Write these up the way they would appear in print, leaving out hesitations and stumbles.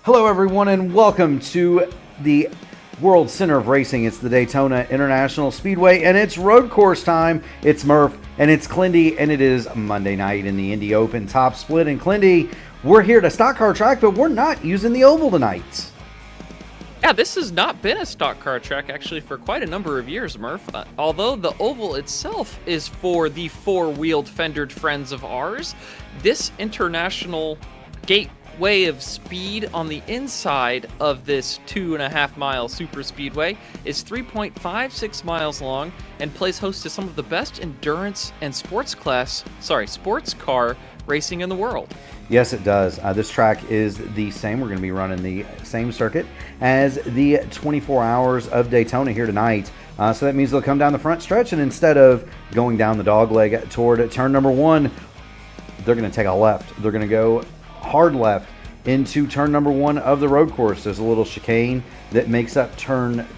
Hello, everyone, and welcome to the World Center of Racing. It's the Daytona International Speedway, and it's road course time. It's Murph, and it's Clindy, and it is Monday night in the Indy Open Top Split. And Clindy, we're here to stock car track, but we're not using the oval tonight. Yeah, this has not been a stock car track actually for quite a number of years, Murph. Although the oval itself is for the four-wheeled fendered friends of ours, this international gateway of speed on the inside of this 2.5-mile super speedway is 3.56 miles long and plays host to some of the best endurance and sports car racing in the world. Yes, it does. This track is the same. We're going to be running the same circuit as the 24 Hours of Daytona here tonight. So that means they'll come down the front stretch, and instead of going down the dog leg toward turn number one, they're going to take a left. They're going to go hard left into turn number one of the road course. There's a little chicane that makes up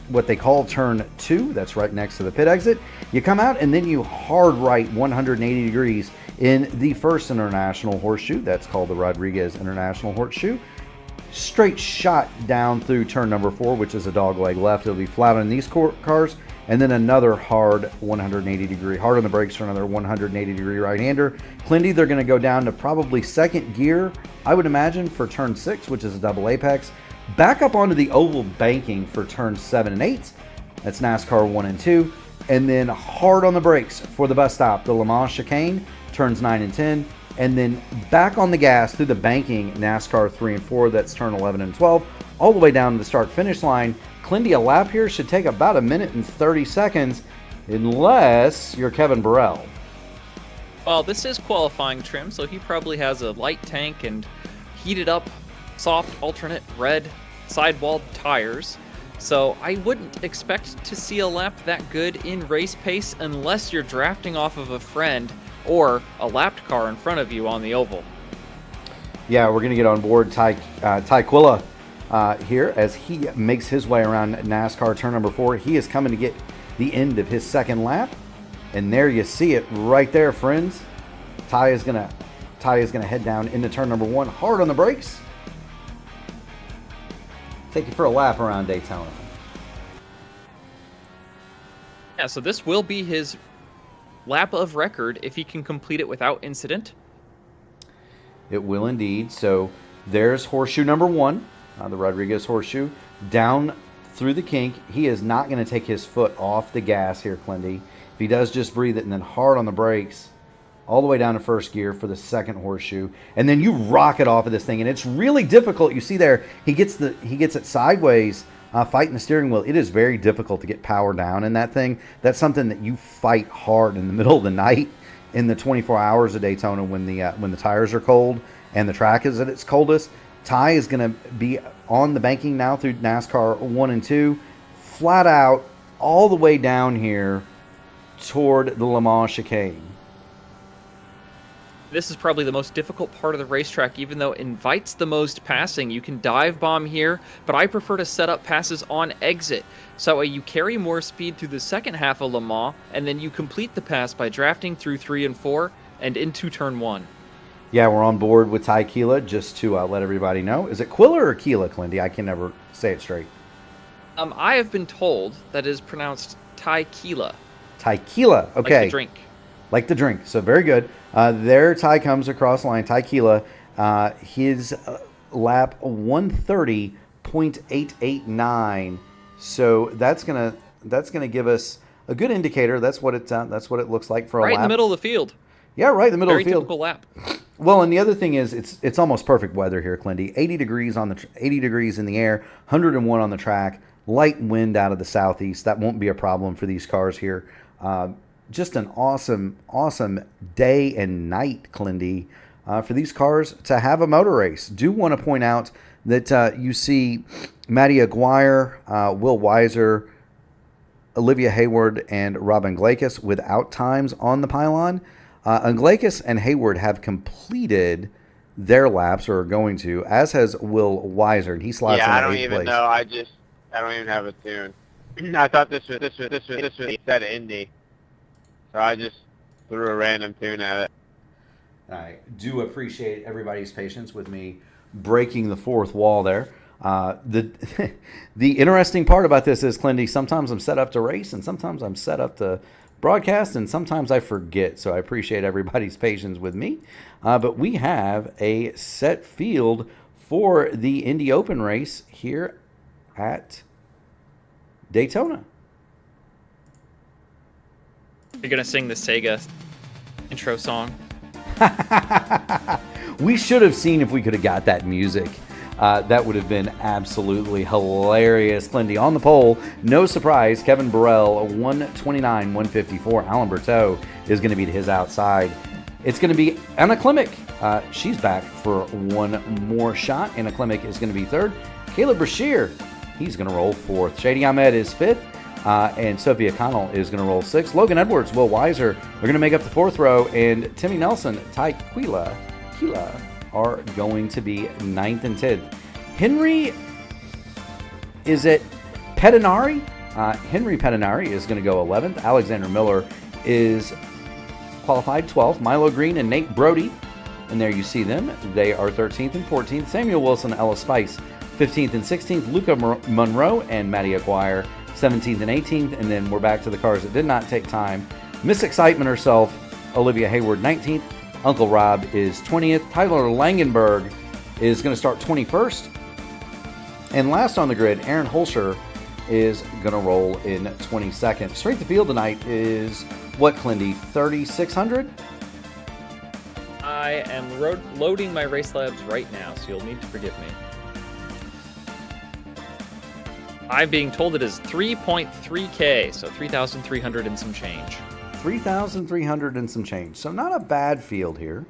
what they call turn two. That's right next to the pit exit. You come out and then you hard right 180 degrees in the first international horseshoe. That's called the Rodriguez International Horseshoe. Straight shot down through turn number four, which is a dog leg left. It'll be flat on these cars, and then another hard 180 degree, hard on the brakes for another 180 degree right-hander. Clindy, they're going to go down to probably second gear, I would imagine, for turn 6, which is a double apex. Back up onto the oval banking for turns 7 and 8. That's NASCAR 1 and 2. And then hard on the brakes for the bus stop, the Le Mans chicane, turns 9 and 10. And then back on the gas through the banking, NASCAR 3 and 4, that's turn 11 and 12, all the way down to the start-finish line. Clindy, a lap here should take about 1 minute and 30 seconds, unless you're Kevin Burrell. Well, this is qualifying trim, so he probably has a light tank and heated up, soft, alternate, red, sidewalled tires. So I wouldn't expect to see a lap that good in race pace unless you're drafting off of a friend or a lapped car in front of you on the oval. Yeah, we're going to get on board Ty Quilla here as he makes his way around NASCAR turn number 4. He is coming to get the end of his second lap. And there you see it right there, friends. Ty is gonna head down into turn number 1, hard on the brakes. Take you for a lap around Daytona. Yeah, so this will be his lap of record if he can complete it without incident. It will indeed. So there's horseshoe number 1, the Rodriguez horseshoe, down through the kink. He is not going to take his foot off the gas here, Clindy. If he does, just breathe it and then hard on the brakes all the way down to first gear for the second horseshoe, and then you rocket off of this thing, and it's really difficult. You see there, he gets it sideways, fighting the steering wheel. It is very difficult to get power down in that thing. That's something that you fight hard in the middle of the night in the 24 hours of Daytona when the tires are cold and the track is at its coldest. Ty is going to be on the banking now through NASCAR 1 and 2, flat out all the way down here toward the Le Mans chicane. This is probably the most difficult part of the racetrack, even though it invites the most passing. You can dive bomb here, but I prefer to set up passes on exit. So you carry more speed through the second half of Le Mans, and then you complete the pass by drafting through 3 and 4 and into turn 1. Yeah, we're on board with Ty Quilla, just to let everybody know. Is it Quilla or Quilla, Clindy? I can never say it straight. I have been told that it is pronounced Ty Quilla. Ty Quilla, okay. Like the drink. Like the drink, so very good. There Ty comes across the line. Ty Quilla, his lap 130.889. So that's gonna give us a good indicator. That's what it looks like for a lap. Right in the middle of the field. Yeah, right in the middle of the field. Very typical lap. Well, and the other thing is, it's almost perfect weather here, Clindy. 80 degrees in the air, 101 on the track. Light wind out of the southeast. That won't be a problem for these cars here. Just an awesome, awesome day and night, Clindy, for these cars to have a motor race. Do want to point out that you see Matty Aguirre, Will Weiser, Olivia Hayward, and Robin Glakis without times on the pylon. Glakis and Hayward have completed their laps, or are going to, as has Will Weiser. He slots in 8th place. Yeah, I don't even know. I don't even have a tune. I thought this was set Indy, so I just threw a random tune at it. I do appreciate everybody's patience with me breaking the fourth wall there. The the interesting part about this is, Clindy, sometimes I'm set up to race and sometimes I'm set up to broadcast and sometimes I forget. So I appreciate everybody's patience with me. But we have a set field for the Indy Open race here at Daytona. You're going to sing the Sega intro song? We should have seen if we could have got that music. That would have been absolutely hilarious. Clindy on the pole, no surprise. Kevin Burrell, 129, 154. Alan Berteau is going to be to his outside. It's going to be Anna Klimek. She's back for one more shot. Anna Klimek is going to be third. Caleb Brashear, he's going to roll fourth. Shady Ahmed is fifth. And Sophia Connell is going to roll sixth. Logan Edwards, Will Weiser are going to make up the fourth row. And Timmy Nelson, Ty Quila are going to be ninth and 10th. Henry, is it Pedinari? Henry Pedinari is going to go 11th. Alexander Miller is qualified 12th. Milo Green and Nate Brody, and there you see them. They are 13th and 14th. Samuel Wilson, Ella Spice, 15th and 16th. Luca Monroe and Matty Aguirre, 17th and 18th. And then we're back to the cars that did not take time. Miss Excitement herself, Olivia Hayward, 19th. Uncle Rob is 20th. Tyler Langenberg is going to start 21st. And last on the grid, Aaron Holscher is going to roll in 22nd. Strength of field tonight is what, Clindy? 3,600? I am loading my race labs right now, so you'll need to forgive me. I'm being told it is 3.3K, so 3,300 and some change. 3,300 and some change. So not a bad field here.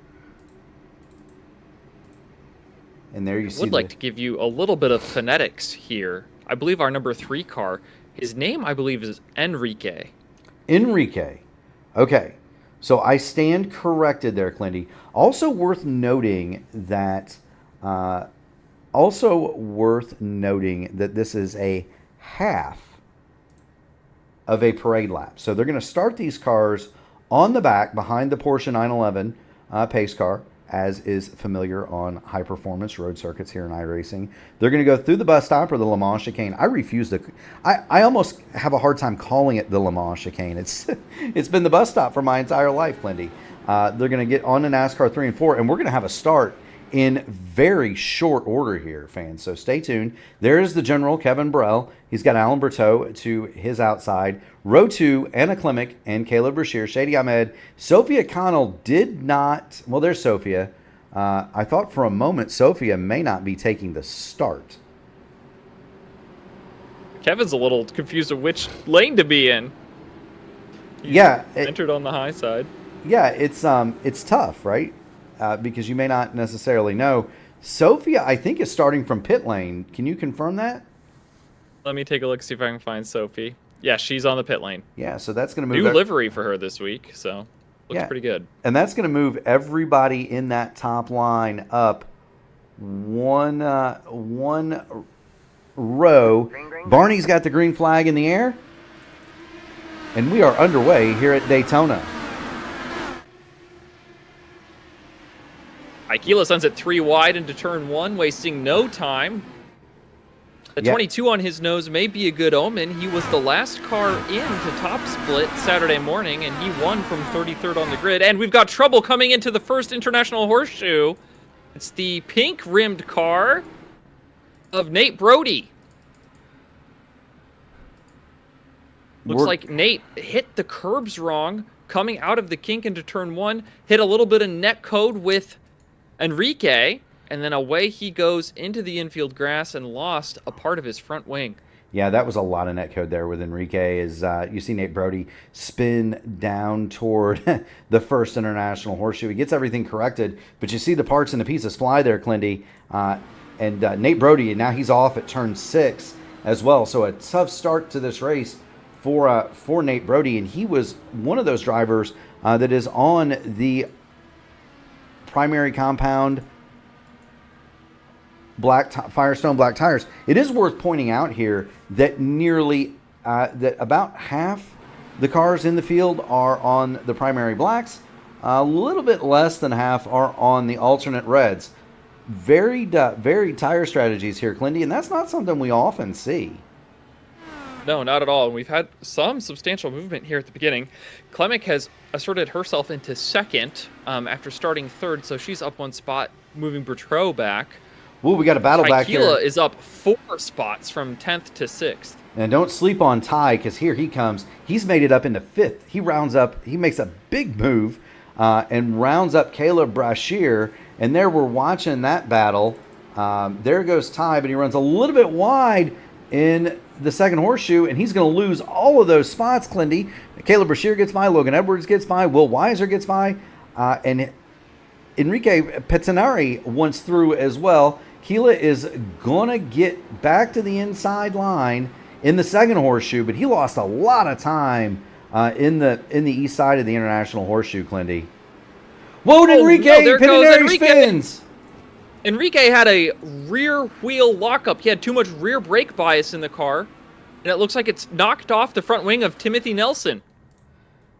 And there you see. I would like to give you a little bit of phonetics here. I believe our number 3 car, his name, I believe, is Enrique. Enrique. Okay. So I stand corrected there, Clindy. Also worth noting that this is a half of a parade lap. So they're going to start these cars on the back behind the Porsche 911 pace car, as is familiar on high-performance road circuits here in iRacing. They're going to go through the bus stop or the Le Mans chicane. I almost have a hard time calling it the Le Mans chicane. It's been the bus stop for my entire life, Lindy. They're going to get on to NASCAR 3 and 4, and we're going to have a start in very short order here, fans. So stay tuned. There is the general, Kevin Burrell. He's got Alan Berteau to his outside. Row 2, Anna Klimek and Caleb Brashear. Shady Ahmed. Sophia Connell did not... Well, there's Sophia. I thought for a moment Sophia may not be taking the start. Kevin's a little confused of which lane to be in. He's entered on the high side. Yeah, it's tough, right? Because you may not necessarily know. Sophia, I think, is starting from pit lane. Can you confirm that? Let me take a look, see if I can find Sophie. Yeah, she's on the pit lane. Yeah, so that's going to move... New livery for her this week, so looks pretty good. And that's going to move everybody in that top line up one row. Barney's got the green flag in the air. And we are underway here at Daytona. Aikila sends it 3 wide into turn 1, wasting no time. The 22 on his nose may be a good omen. He was the last car in to top split Saturday morning, and he won from 33rd on the grid. And we've got trouble coming into the first International Horseshoe. It's the pink-rimmed car of Nate Brody. Looks like Nate hit the curbs wrong, coming out of the kink into turn 1, hit a little bit of net code with Enrique, and then away he goes into the infield grass and lost a part of his front wing. Yeah, that was a lot of net code there with Enrique. As you see Nate Brody spin down toward the first International Horseshoe. He gets everything corrected, but you see the parts and the pieces fly there, Clindy. And Nate Brody, and now he's off at turn 6 as well. So a tough start to this race for Nate Brody, and he was one of those drivers that is on the primary compound Firestone black tires. It is worth pointing out here that that about half the cars in the field are on the primary blacks, A little bit less than half are on the alternate reds. Very tire strategies here, Clindy, and that's not something we often see. No, not at all. We've had some substantial movement here at the beginning. Clemic has asserted herself into second after starting third, so she's up one spot, moving Bertrot back. Ooh, we got a battle back here. Tequila is up 4 spots from 10th to 6th. And don't sleep on Ty, because here he comes. He's made it up into 5th. He rounds up. He makes a big move and rounds up Caleb Brashear. And there we're watching that battle. There goes Ty, but he runs a little bit wide in the second horseshoe, and he's going to lose all of those spots, Clindy. Caleb Brashear gets by. Logan Edwards gets by. Will Weiser gets by. And Enrique Pettinari once through as well. Keela is going to get back to the inside line in the second horseshoe, but he lost a lot of time in the east side of the international horseshoe, Clindy. Whoa, Enrique! No, Pettinari spins! Enrique had a rear wheel lockup. He had too much rear brake bias in the car, and it looks like it's knocked off the front wing of Timothy Nelson.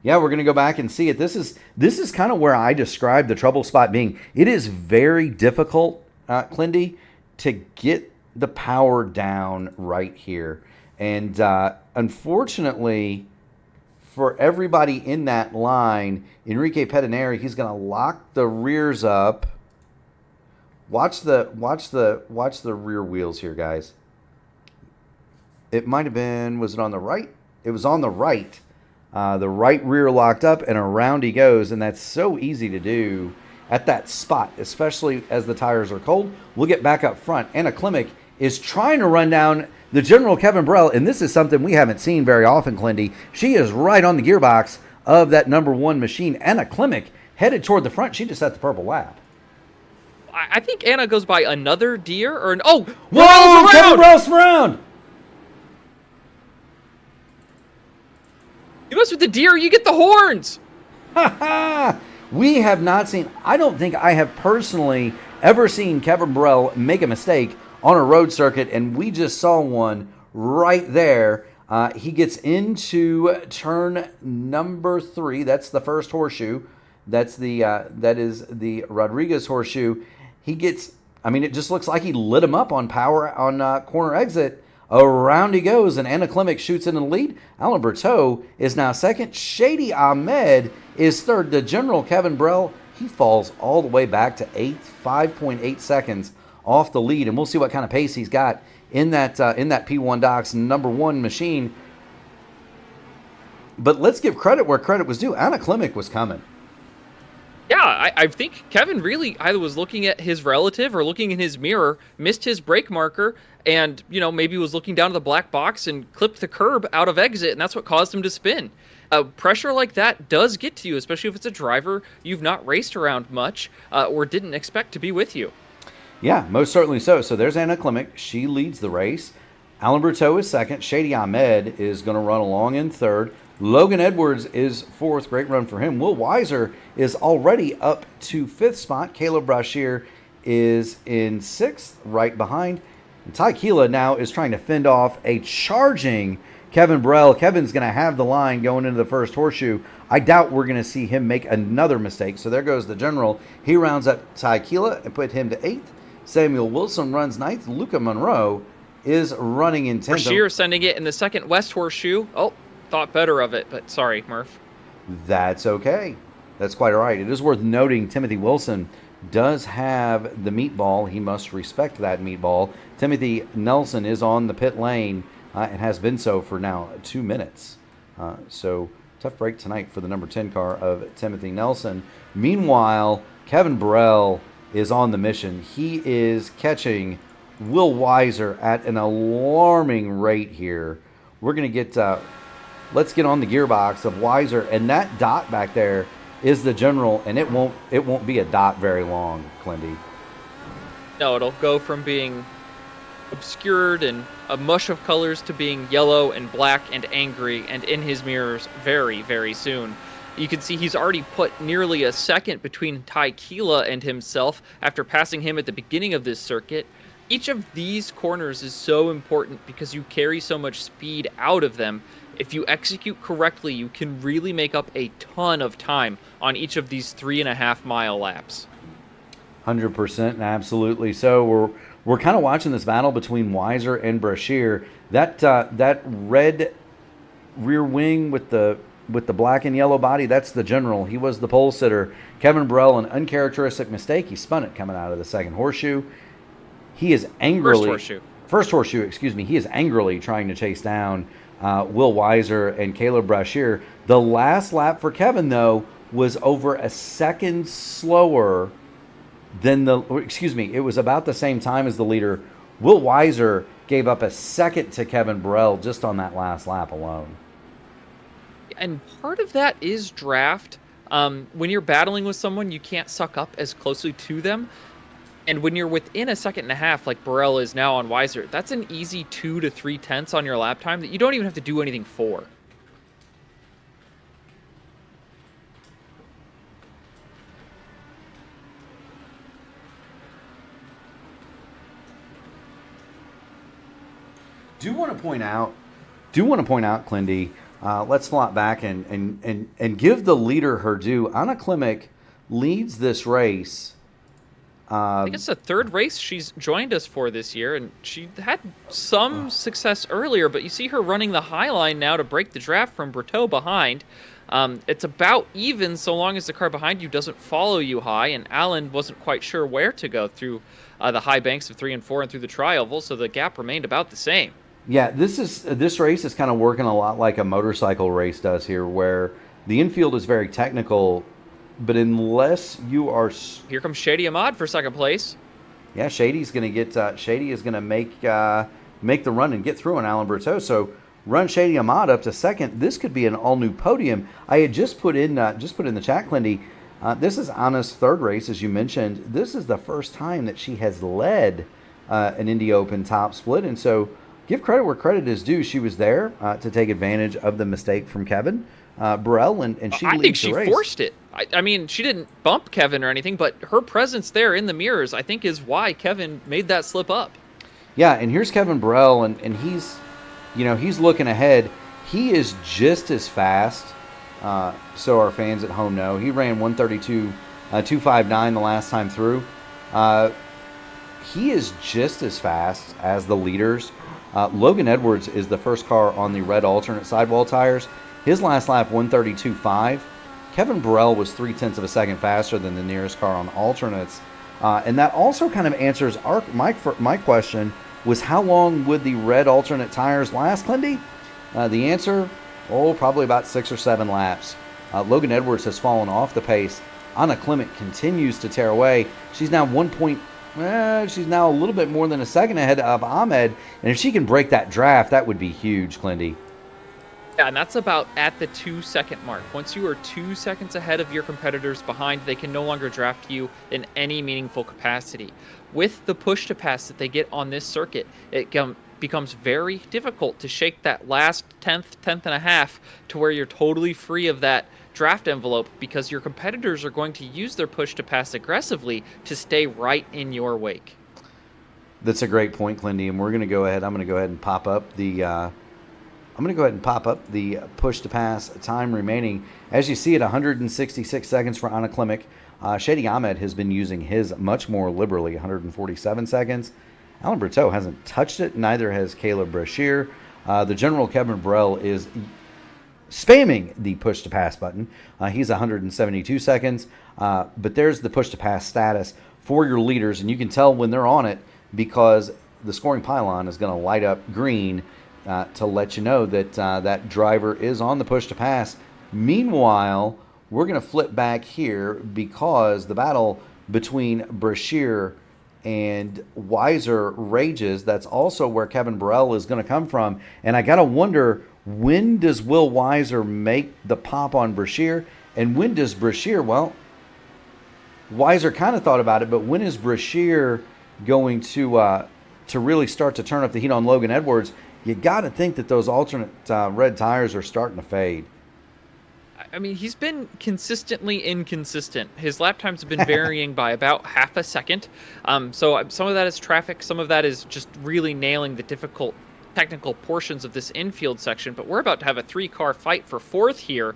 Yeah, we're going to go back and see it. This is kind of where I describe the trouble spot being. It is very difficult, Clindy, to get the power down right here. And unfortunately, for everybody in that line, Enrique Pettinari, he's going to lock the rears up. Watch the rear wheels here, guys. It might have been, was it on the right? It was on the right. The right rear locked up, and around he goes, and that's so easy to do at that spot, especially as the tires are cold. We'll get back up front. Anna Klimek is trying to run down the General Kevin Burrell, and this is something we haven't seen very often, Clindy. She is right on the gearbox of that number 1 machine. Anna Klimek headed toward the front. She just set the purple lap. I think Anna goes by another deer, or oh, whoa, Kevin Burrell's around. You mess with the deer, you get the horns. Ha ha! We have not seen, I don't think I have personally ever seen Kevin Burrell make a mistake on a road circuit, and we just saw one right there. He gets into turn number 3. That's the first horseshoe. That is the Rodriguez horseshoe. He gets, I mean, it just looks like he lit him up on power on corner exit. Around he goes, and Anna Klimek shoots into the lead. Alan Berteau is now second. Shady Ahmed is third. The General Kevin Burrell, he falls all the way back to 8th, 5.8 seconds off the lead, and we'll see what kind of pace he's got in that P1 Docs number 1 machine. But let's give credit where credit was due. Anna Klimek was coming. Yeah, I think Kevin really either was looking at his relative or looking in his mirror, missed his brake marker, and, you know, maybe was looking down to the black box and clipped the curb out of exit, and that's what caused him to spin. Pressure like that does get to you, especially if it's a driver you've not raced around much or didn't expect to be with you. Yeah, most certainly so. So there's Anna Klimek. She leads the race. Alan Berteau is second. Shady Ahmed is going to run along in third. Logan Edwards is fourth. Great run for him. Will Weiser is already up to 5th spot. Caleb Brashear is in 6th, right behind. And Ty Keela now is trying to fend off a charging Kevin Burrell. Kevin's going to have the line going into the first horseshoe. I doubt we're going to see him make another mistake. So there goes the General. He rounds up Ty Keela and put him to 8th. Samuel Wilson runs 9th. Luca Monroe is running in 10th. Brashear sending it in the second west horseshoe. Oh, thought better of it, but sorry, Murph. That's okay. That's quite all right. It is worth noting Timothy Wilson does have the meatball. He must respect that meatball. Timothy Nelson is on the pit lane and has been so for now 2 minutes. So tough break tonight for the number 10 car of Timothy Nelson. Meanwhile, Kevin Burrell is on the mission. He is catching Will Weiser at an alarming rate here. We're going to get... let's get on the gearbox of Weiser, and that dot back there is the General, and it won't be a dot very long, Clindy. No, it'll go from being obscured and a mush of colors to being yellow and black and angry and in his mirrors very, very soon. You can see he's already put nearly a second between Ty Keela and himself after passing him at the beginning of this circuit. Each of these corners is so important because you carry so much speed out of them. If you execute correctly, you can really make up a ton of time on each of these 3.5-mile laps. 100%, absolutely. So we're kind of watching this battle between Weiser and Brashear. That red rear wing with the black and yellow body, that's the general. He was the pole sitter. Kevin Burrell, an uncharacteristic mistake. He spun it coming out of the second horseshoe. He is angrily first horseshoe. Excuse me. He is angrily trying to chase down Will Weiser and Caleb Brashear. The last lap for Kevin, though, was over a second slower than it was about the same time as the leader. Will Weiser gave up a second to Kevin Burrell just on that last lap alone. And part of that is draft. When you're battling with someone, you can't suck up as closely to them. And when you're within a second and a half, like Burrell is now on Weiser, that's an easy 2 to 3 tenths on your lap time that you don't even have to do anything for. Do want to point out, Clindy, let's flop back and give the leader her due. Anna Klimek leads this race. I think it's the third race she's joined us for this year, and she had some success earlier, but you see her running the high line now to break the draft from Berteau behind. It's about even so long as the car behind you doesn't follow you high, and Allen wasn't quite sure where to go through the high banks of 3 and 4 and through the tri-oval, so the gap remained about the same. Yeah, this race is kind of working a lot like a motorcycle race does here, where the infield is very technical, but unless you are... Here comes Shady Ahmad for second place. Yeah, Shady's going to get... Shady is going to make the run and get through on Alan Berteau. So run Shady Ahmad up to second. This could be an all-new podium. I had just put in the chat, Clindy. This is Anna's third race, as you mentioned. This is the first time that she has led an Indy Open top split, and so give credit where credit is due. She was there to take advantage of the mistake from Kevin Burrell, and she leads the race. I think she forced it. I mean, she didn't bump Kevin or anything, but her presence there in the mirrors, I think, is why Kevin made that slip up. Yeah, and here's Kevin Burrell, and he's looking ahead. He is just as fast, so our fans at home know. He ran 132.259 the last time through. He is just as fast as the leaders. Logan Edwards is the first car on the red alternate sidewall tires. His last lap, 132.5. Kevin Burrell was 0.3 of a second faster than the nearest car on alternates. And that also kind of answers my question, was how long would the red alternate tires last, Clindy? The answer, probably about 6 or 7 laps. Logan Edwards has fallen off the pace. Anna Klimek continues to tear away. She's now she's now a little bit more than a second ahead of Ahmed. And if she can break that draft, that would be huge, Clindy. Yeah, and that's about at the 2-second mark. Once you are 2 seconds ahead of your competitors behind, they can no longer draft you in any meaningful capacity. With the push to pass that they get on this circuit, it becomes very difficult to shake that last tenth and a half to where you're totally free of that draft envelope, because your competitors are going to use their push to pass aggressively to stay right in your wake. That's a great point, Clindy, and I'm going to go ahead and pop up the push to pass time remaining. As you see, at 166 seconds for Anna Klimek. Shady Ahmed has been using his much more liberally, 147 seconds. Alan Berteau hasn't touched it, neither has Caleb Brashear. The general Kevin Burrell is spamming the push to pass button. He's 172 seconds, but there's the push to pass status for your leaders, and you can tell when they're on it because the scoring pylon is going to light up green to let you know that that driver is on the push to pass. Meanwhile, we're going to flip back here because the battle between Brashear and Weiser rages. That's also where Kevin Burrell is going to come from. And I got to wonder, when does Will Weiser make the pop on Brashear? And when does Brashear, well, Weiser kind of thought about it, but when is Brashear going to really start to turn up the heat on Logan Edwards? You got to think that those alternate red tires are starting to fade. I mean, he's been consistently inconsistent. His lap times have been varying by about half a second. So some of that is traffic. Some of that is just really nailing the difficult technical portions of this infield section, but we're about to have a 3-car fight for 4th here.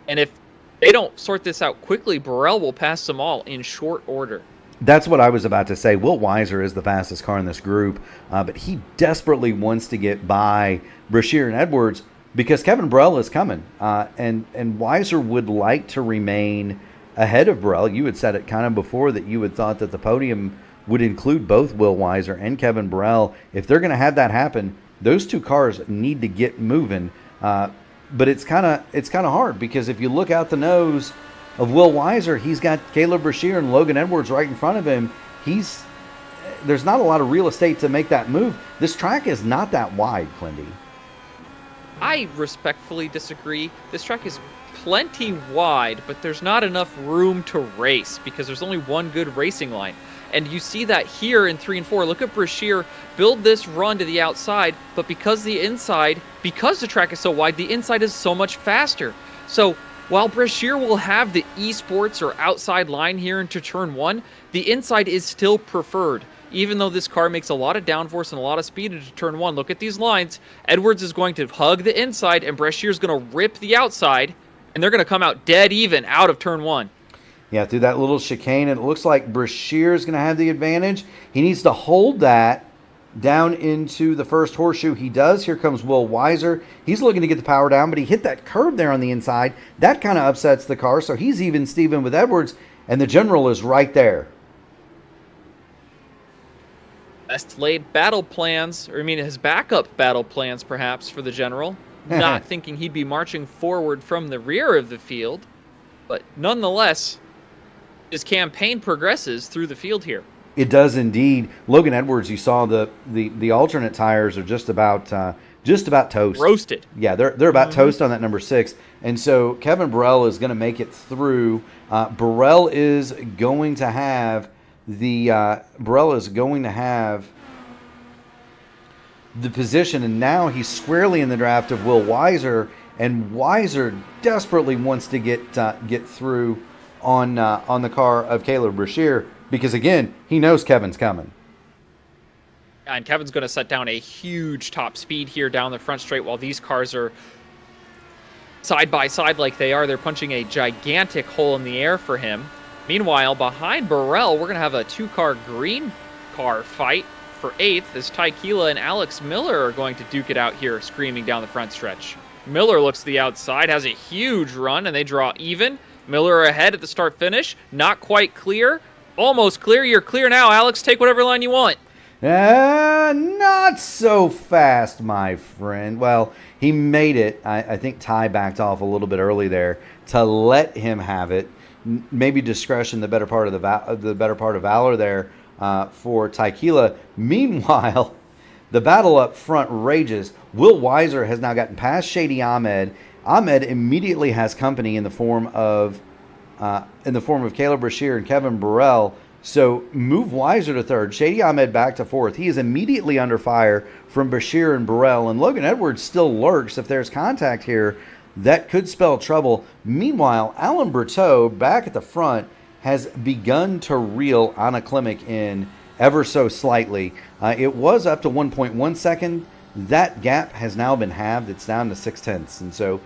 And if they don't sort this out quickly, Burrell will pass them all in short order. That's what I was about to say. Will Weiser is the fastest car in this group, but he desperately wants to get by Brashear and Edwards because Kevin Burrell is coming, and Weiser would like to remain ahead of Burrell. You had said it kind of before that you had thought that the podium would include both Will Weiser and Kevin Burrell. If they're going to have that happen, those two cars need to get moving. But it's kind of hard because if you look out the nose of Will Weiser, he's got Caleb Brashear and Logan Edwards right in front of him. There's not a lot of real estate to make that move. This track is not that wide, Clindy. I respectfully disagree. This track is plenty wide, but there's not enough room to race because there's only one good racing line. And you see that here in 3 and 4. Look at Brashear build this run to the outside, but because the track is so wide, the inside is so much faster. So while Brashear will have the esports or outside line here into turn 1, the inside is still preferred. Even though this car makes a lot of downforce and a lot of speed into turn 1, look at these lines. Edwards is going to hug the inside, and Brashear is going to rip the outside, and they're going to come out dead even out of turn 1. Yeah, through that little chicane, and it looks like Brashear is going to have the advantage. He needs to hold that down into the first horseshoe. He does. Here comes Will Weiser. He's looking to get the power down, but he hit that curb there on the inside. That kind of upsets the car, so he's even Steven with Edwards, and the general is right there. Best laid battle plans, or I mean his backup battle plans perhaps for the general. Not thinking he'd be marching forward from the rear of the field, but nonetheless, his campaign progresses through the field here. It does indeed. Logan Edwards, you saw the alternate tires are just about toast. Roasted. Yeah, they're about toast on that number 6. And so Kevin Burrell is going to make it through. Burrell is going to have the position, and now he's squarely in the draft of Will Weiser, and Weiser desperately wants to get through on the car of Caleb Brashear because, again, he knows Kevin's coming. And Kevin's going to set down a huge top speed here down the front straight while these cars are side by side like they are. They're punching a gigantic hole in the air for him. Meanwhile, behind Burrell, we're going to have a 2-car green car fight for 8th as Tykeela and Alex Miller are going to duke it out here, screaming down the front stretch. Miller looks to the outside, has a huge run, and they draw even. Miller ahead at the start-finish. Not quite clear. Almost clear. You're clear now, Alex. Take whatever line you want. Not so fast, my friend. Well, he made it. I think Ty backed off a little bit early there to let him have it. Maybe discretion, the better part of valor there for Tykeela. Meanwhile, the battle up front rages. Will Weiser has now gotten past Shady Ahmed. Ahmed immediately has company in the form of Caleb Brashear and Kevin Burrell. So move Weiser to 3rd. Shady Ahmed back to 4th. He is immediately under fire from Brashear and Burrell. And Logan Edwards still lurks. If there's contact here, that could spell trouble. Meanwhile, Alan Berteau back at the front has begun to reel Anna Klimek in ever so slightly. It was up to 1.1 second. That gap has now been halved. It's down to 0.6. And so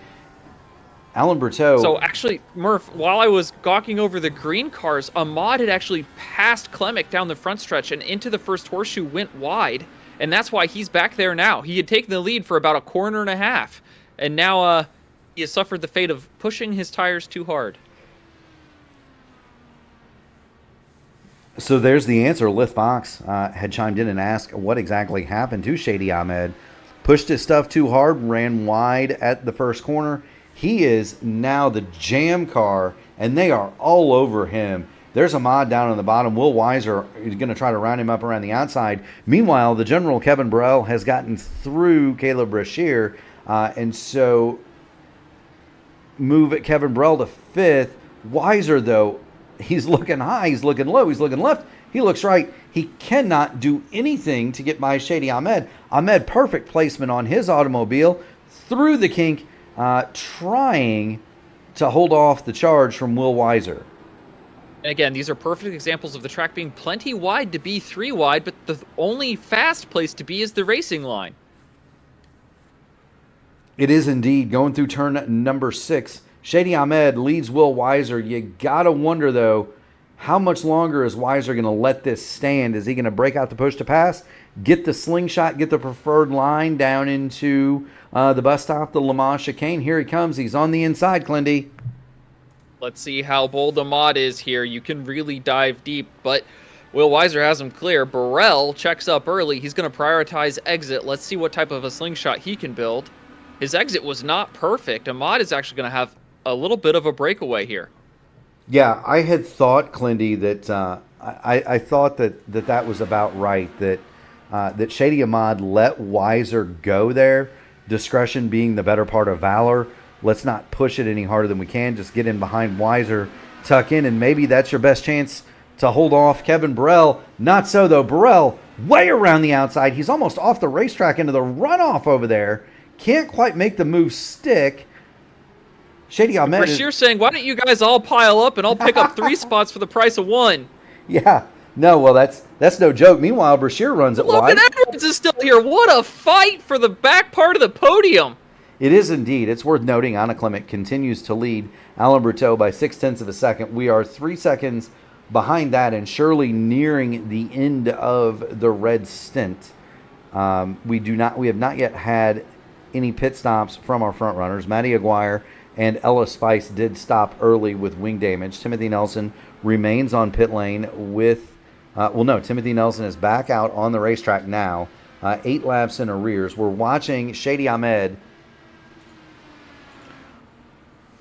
Alan Berteau. So actually, Murph, while I was gawking over the green cars, Ahmad had actually passed Klimek down the front stretch and into the first horseshoe, went wide. And that's why he's back there now. He had taken the lead for about a corner and a half. And now he has suffered the fate of pushing his tires too hard. So there's the answer. Lith Fox had chimed in and asked what exactly happened to Shady Ahmed. Pushed his stuff too hard, ran wide at the first corner. He is now the jam car, and they are all over him. There's Ahmad down on the bottom. Will Weiser is going to try to round him up around the outside. Meanwhile, the general, Kevin Burrell, has gotten through Caleb Brashear, and so move Kevin Burrell to 5th. Weiser, though, he's looking high, he's looking low, he's looking left, he looks right. He cannot do anything to get by Shady Ahmed. Ahmed, perfect placement on his automobile, through the kink, trying to hold off the charge from Will Weiser. And again, these are perfect examples of the track being plenty wide to be 3 wide, but the only fast place to be is the racing line. It is indeed. Going through turn number 6, Shady Ahmed leads Will Weiser. You got to wonder, though, how much longer is Weiser going to let this stand? Is he going to break out the push to pass, get the slingshot, get the preferred line down into the bus stop, the Le Mans chicane? Here he comes. He's on the inside, Clindy. Let's see how bold Ahmad is here. You can really dive deep, but Will Weiser has him clear. Burrell checks up early. He's going to prioritize exit. Let's see what type of a slingshot he can build. His exit was not perfect. Ahmad is actually going to have a little bit of a breakaway here. Yeah, I had thought, Clindy, that I thought that was about right, that Shady Ahmad let Weiser go there, discretion being the better part of valor. Let's not push it any harder than we can. Just get in behind Weiser, tuck in, and maybe that's your best chance to hold off Kevin Burrell. Not so, though. Burrell way around the outside. He's almost off the racetrack into the runoff over there. Can't quite make the move stick. Shady Ahmed. Brashear saying, why don't you guys all pile up and I'll pick up 3 spots for the price of 1? Yeah. No, well, that's no joke. Meanwhile, Brashear runs it wide. Logan Edwards is still here. What a fight for the back part of the podium. It is indeed. It's worth noting Anna Clement continues to lead Alain Berteau by 0.6 of a second. We are 3 seconds behind that and surely nearing the end of the red stint. We have not yet had any pit stops from our front runners. Matty Aguirre and Ella Spice did stop early with wing damage. Timothy Nelson remains on pit lane with, Timothy Nelson is back out on the racetrack now, 8 laps in arrears. We're watching Shady Ahmed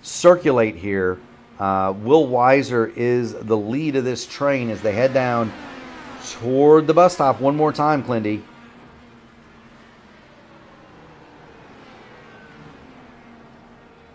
circulate here. Will Weiser is the lead of this train as they head down toward the bus stop one more time, Clindy.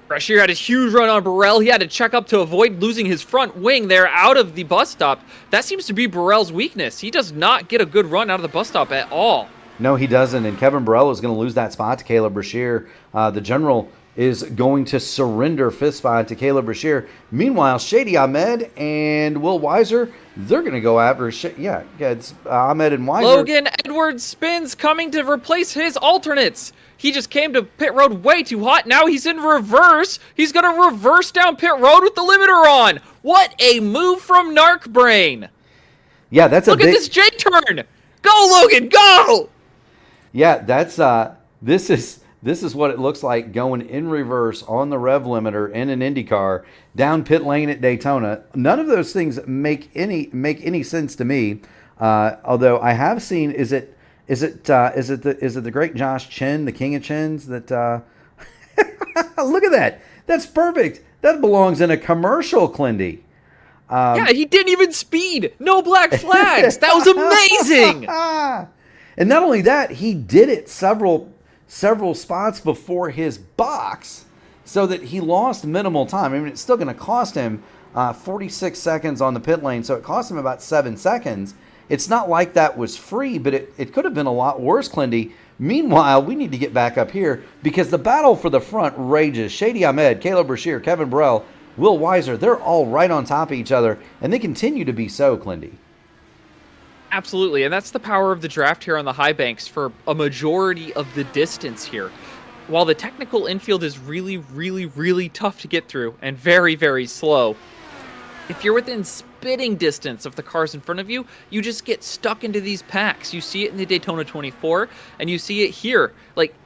Brashear had a huge run on Burrell. He had to check up to avoid losing his front wing there out of the bus stop. That seems to be Burrell's weakness. He does not get a good run out of the bus stop at all. No, he doesn't. And Kevin Burrell is going to lose that spot to Caleb Brashear. The general is going to surrender 5th spot to Caleb Brashear. Meanwhile, Shady Ahmed and Will Weiser, they're going to go after, it's Ahmed and Weiser. Logan Edwards spins coming to replace his alternates. He just came to pit road way too hot. Now he's in reverse. He's going to reverse down pit road with the limiter on. What a move from Narc Brain. Yeah, that's Look at this J-turn. Go, Logan, go. Yeah, that's this is what it looks like going in reverse on the rev limiter in an IndyCar down pit lane at Daytona. None of those things make any sense to me. Although I have seen, is it the great Josh Chin, the king of chins? That look at that. That's perfect. That belongs in a commercial, Clindy. Yeah, he didn't even speed. No black flags. That was amazing. And not only that, he did it several spots before his box so that he lost minimal time. I mean, it's still going to cost him 46 seconds on the pit lane, so it cost him about 7 seconds. It's not like that was free, but it could have been a lot worse, Clindy. Meanwhile, we need to get back up here because the battle for the front rages. Shady Ahmed, Caleb Brashear, Kevin Burrell, Will Weiser, they're all right on top of each other, and they continue to be so, Clindy. Absolutely, and that's the power of the draft here on the high banks for a majority of the distance here. While the technical infield is really, really, really tough to get through and very, very slow, if you're within spitting distance of the cars in front of you, you just get stuck into these packs. You see it in the Daytona 24, and you see it here,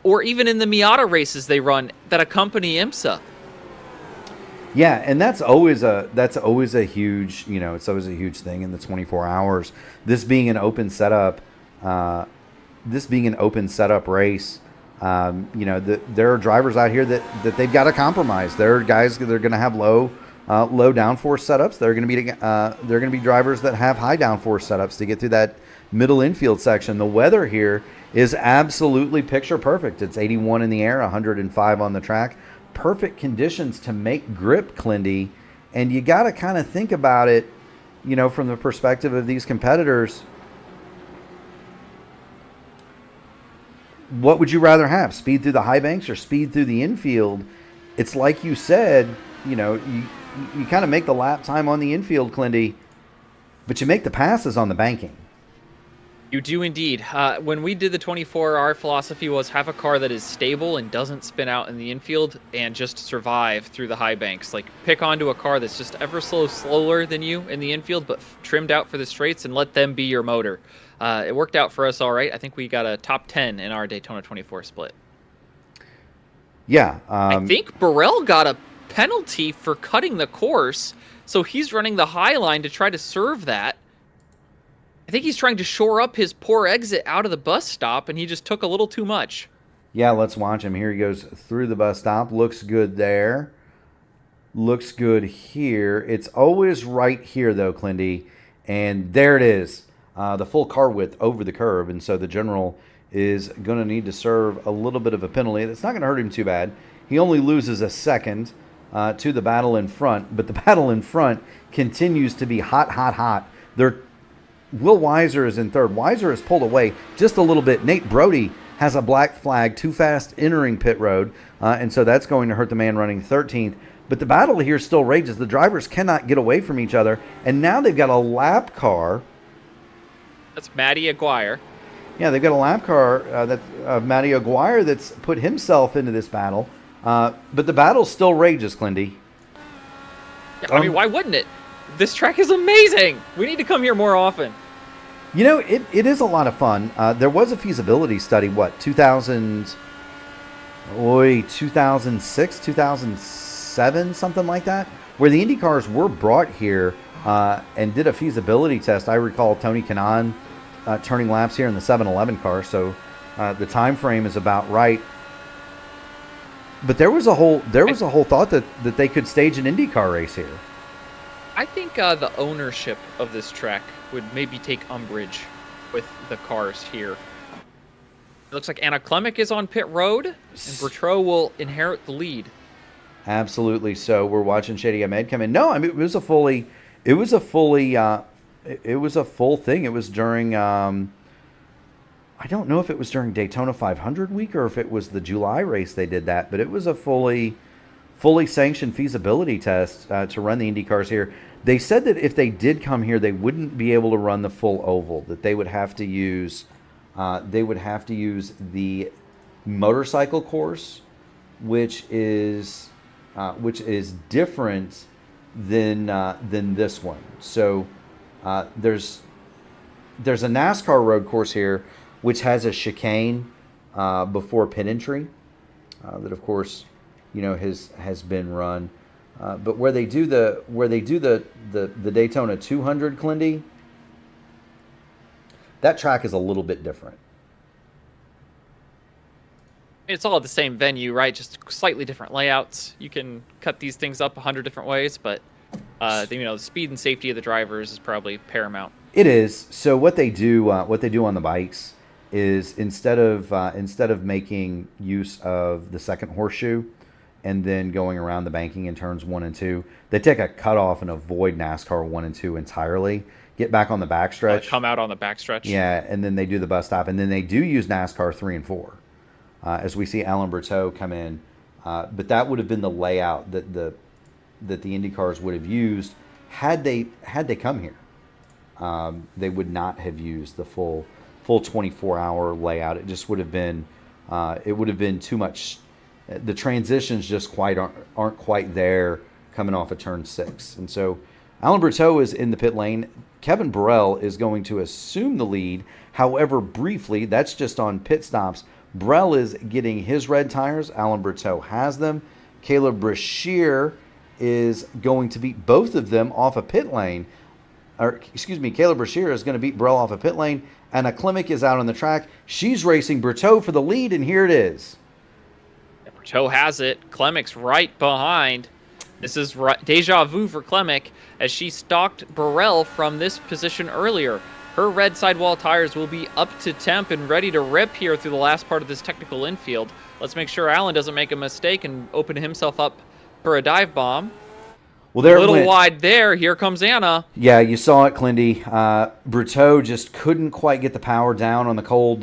or even in the Miata races they run that accompany IMSA. Yeah, and that's always a huge, it's always a huge thing in the 24 hours. This being an open setup, race, there are drivers out here that they've got to compromise. There are guys that are going to have low downforce setups. There are going to be drivers that have high downforce setups to get through that middle infield section. The weather here is absolutely picture perfect. It's 81 in the air, 105 on the track. Perfect conditions to make grip, Clindy, and you got to kind of think about it, from the perspective of these competitors. What would you rather have, speed through the high banks or speed through the infield? It's like you said, you kind of make the lap time on the infield, Clindy, but you make the passes on the banking. You do indeed. When we did the 24, our philosophy was have a car that is stable and doesn't spin out in the infield and just survive through the high banks. Like, pick onto a car that's just ever slower than you in the infield, but trimmed out for the straights, and let them be your motor. It worked out for us all right. I think we got a top 10 in our Daytona 24 split. Yeah. I think Burrell got a penalty for cutting the course, so he's running the high line to try to serve that. I think he's trying to shore up his poor exit out of the bus stop, and he just took a little too much. Yeah, let's watch him. Here he goes through the bus stop. Looks good there. Looks good here. It's always right here, though, Clindy. And there it is. The full car width over the curb. And so the general is going to need to serve a little bit of a penalty. That's not going to hurt him too bad. He only loses a second to the battle in front. But the battle in front continues to be hot, hot, hot. Will Weiser is in third. Weiser has pulled away just a little bit. Nate Brody has a black flag, too fast entering pit road, and so that's going to hurt the man running 13th. But the battle here still rages. The drivers cannot get away from each other, and now they've got a lap car. That's Matty Aguirre. Yeah, they've got a lap car Matty Aguirre that's put himself into this battle. But the battle still rages, Clindy. Yeah, I mean, why wouldn't it? This track is amazing. We need to come here more often. You know, it is a lot of fun. There was a feasibility study, 2006, 2007, something like that, where the IndyCars were brought here and did a feasibility test. I recall Tony Kanaan turning laps here in the 711 car, so the time frame is about right. But there was a whole thought that they could stage an IndyCar race here. I think the ownership of this track would maybe take umbrage with the cars here. It looks like Anna Klemic is on pit road, and Bertrot will inherit the lead. Absolutely. So we're watching Shady Ahmed come in. No, I mean it was a full thing. It was during. I don't know if it was during Daytona 500 week or if it was the July race they did that, but it was a fully sanctioned feasibility test to run the IndyCars here. They said that if they did come here, they wouldn't be able to run the full oval. That they would have to use the motorcycle course, which is different than this one. So there's a NASCAR road course here, which has a chicane before pit entry. That of course, has been run, but where they do the Daytona 200, Clindy, that track is a little bit different. It's all at the same venue, right? Just slightly different layouts. You can cut these things up 100 different ways, but the speed and safety of the drivers is probably paramount. It is. So what they do on the bikes is instead of making use of the second horseshoe and then going around the banking in turns 1 and 2, they take a cutoff and avoid NASCAR 1 and 2 entirely. Get back on the backstretch. Come out on the backstretch. Yeah, and then they do the bus stop, and then they do use NASCAR 3 and 4, as we see Alan Berteau come in. But that would have been the layout that the IndyCars would have used had they come here. They would not have used the full 24-hour layout. It just would have been too much. The transitions just aren't quite there coming off of turn 6. And so Alan Berteau is in the pit lane. Kevin Burrell is going to assume the lead. However, briefly, that's just on pit stops. Burrell is getting his red tires. Alan Berteau has them. Caleb Brashear is going to beat both of them off a pit lane. Caleb Brashear is going to beat Burrell off a pit lane. Anna Klemic is out on the track. She's racing Berteau for the lead, and here it is. Berteau has it. Klemic's right behind. This is deja vu for Klemic as she stalked Burrell from this position earlier. Her red sidewall tires will be up to temp and ready to rip here through the last part of this technical infield. Let's make sure Alan doesn't make a mistake and open himself up for a dive bomb. Well, there a little wide there. Here comes Anna. Yeah, you saw it, Clindy. Berteau just couldn't quite get the power down on the cold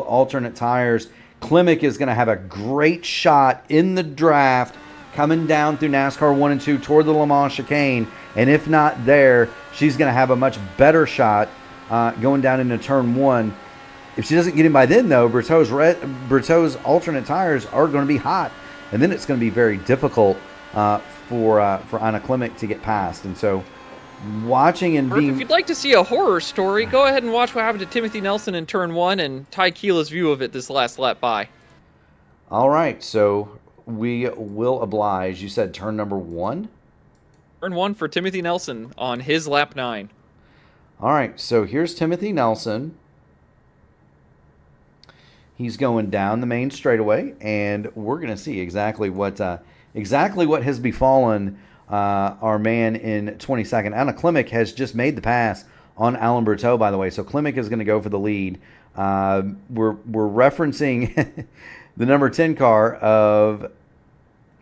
alternate tires. Klemic is going to have a great shot in the draft coming down through NASCAR 1 and 2 toward the Le Mans chicane. And if not there, she's going to have a much better shot going down into turn 1. If she doesn't get in by then, though, Bertot's alternate tires are going to be hot, and then it's going to be very difficult for Anna Klimek to get past. And so, watching and being... If you'd like to see a horror story, go ahead and watch what happened to Timothy Nelson in turn 1 and Ty Keela's view of it this last lap by. All right, so we will oblige. You said turn number 1? Turn 1 for Timothy Nelson on his lap 9. All right, so here's Timothy Nelson. He's going down the main straightaway, and we're going to see exactly what has befallen our man in 22nd. Anna Klimek has just made the pass on Alain Berthaud, by the way. So Klimek is going to go for the lead. We're referencing the number 10 car of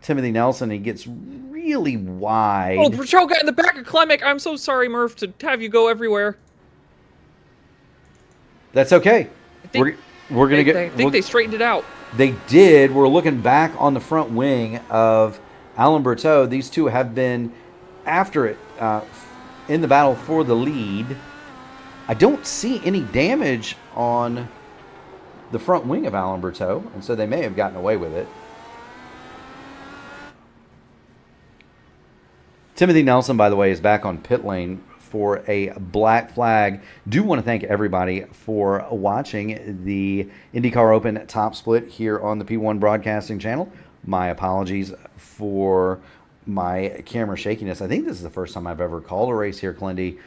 Timothy Nelson. He gets really wide. Oh, Berthaud got in the back of Klimek. I'm so sorry, Murph, to have you go everywhere. That's okay. We're gonna I think they straightened it out. They did. We're looking back on the front wing of Alain Berthaud. These two have been after it in the battle for the lead. I don't see any damage on the front wing of Alain Berthaud, and so they may have gotten away with it. Timothy Nelson, by the way, is back on pit lane for a black flag. Do want to thank everybody for watching the IndyCar Open Top Split here on the P1 Broadcasting Channel. My apologies for my camera shakiness. I think this is the first time I've ever called a race here, Clindy.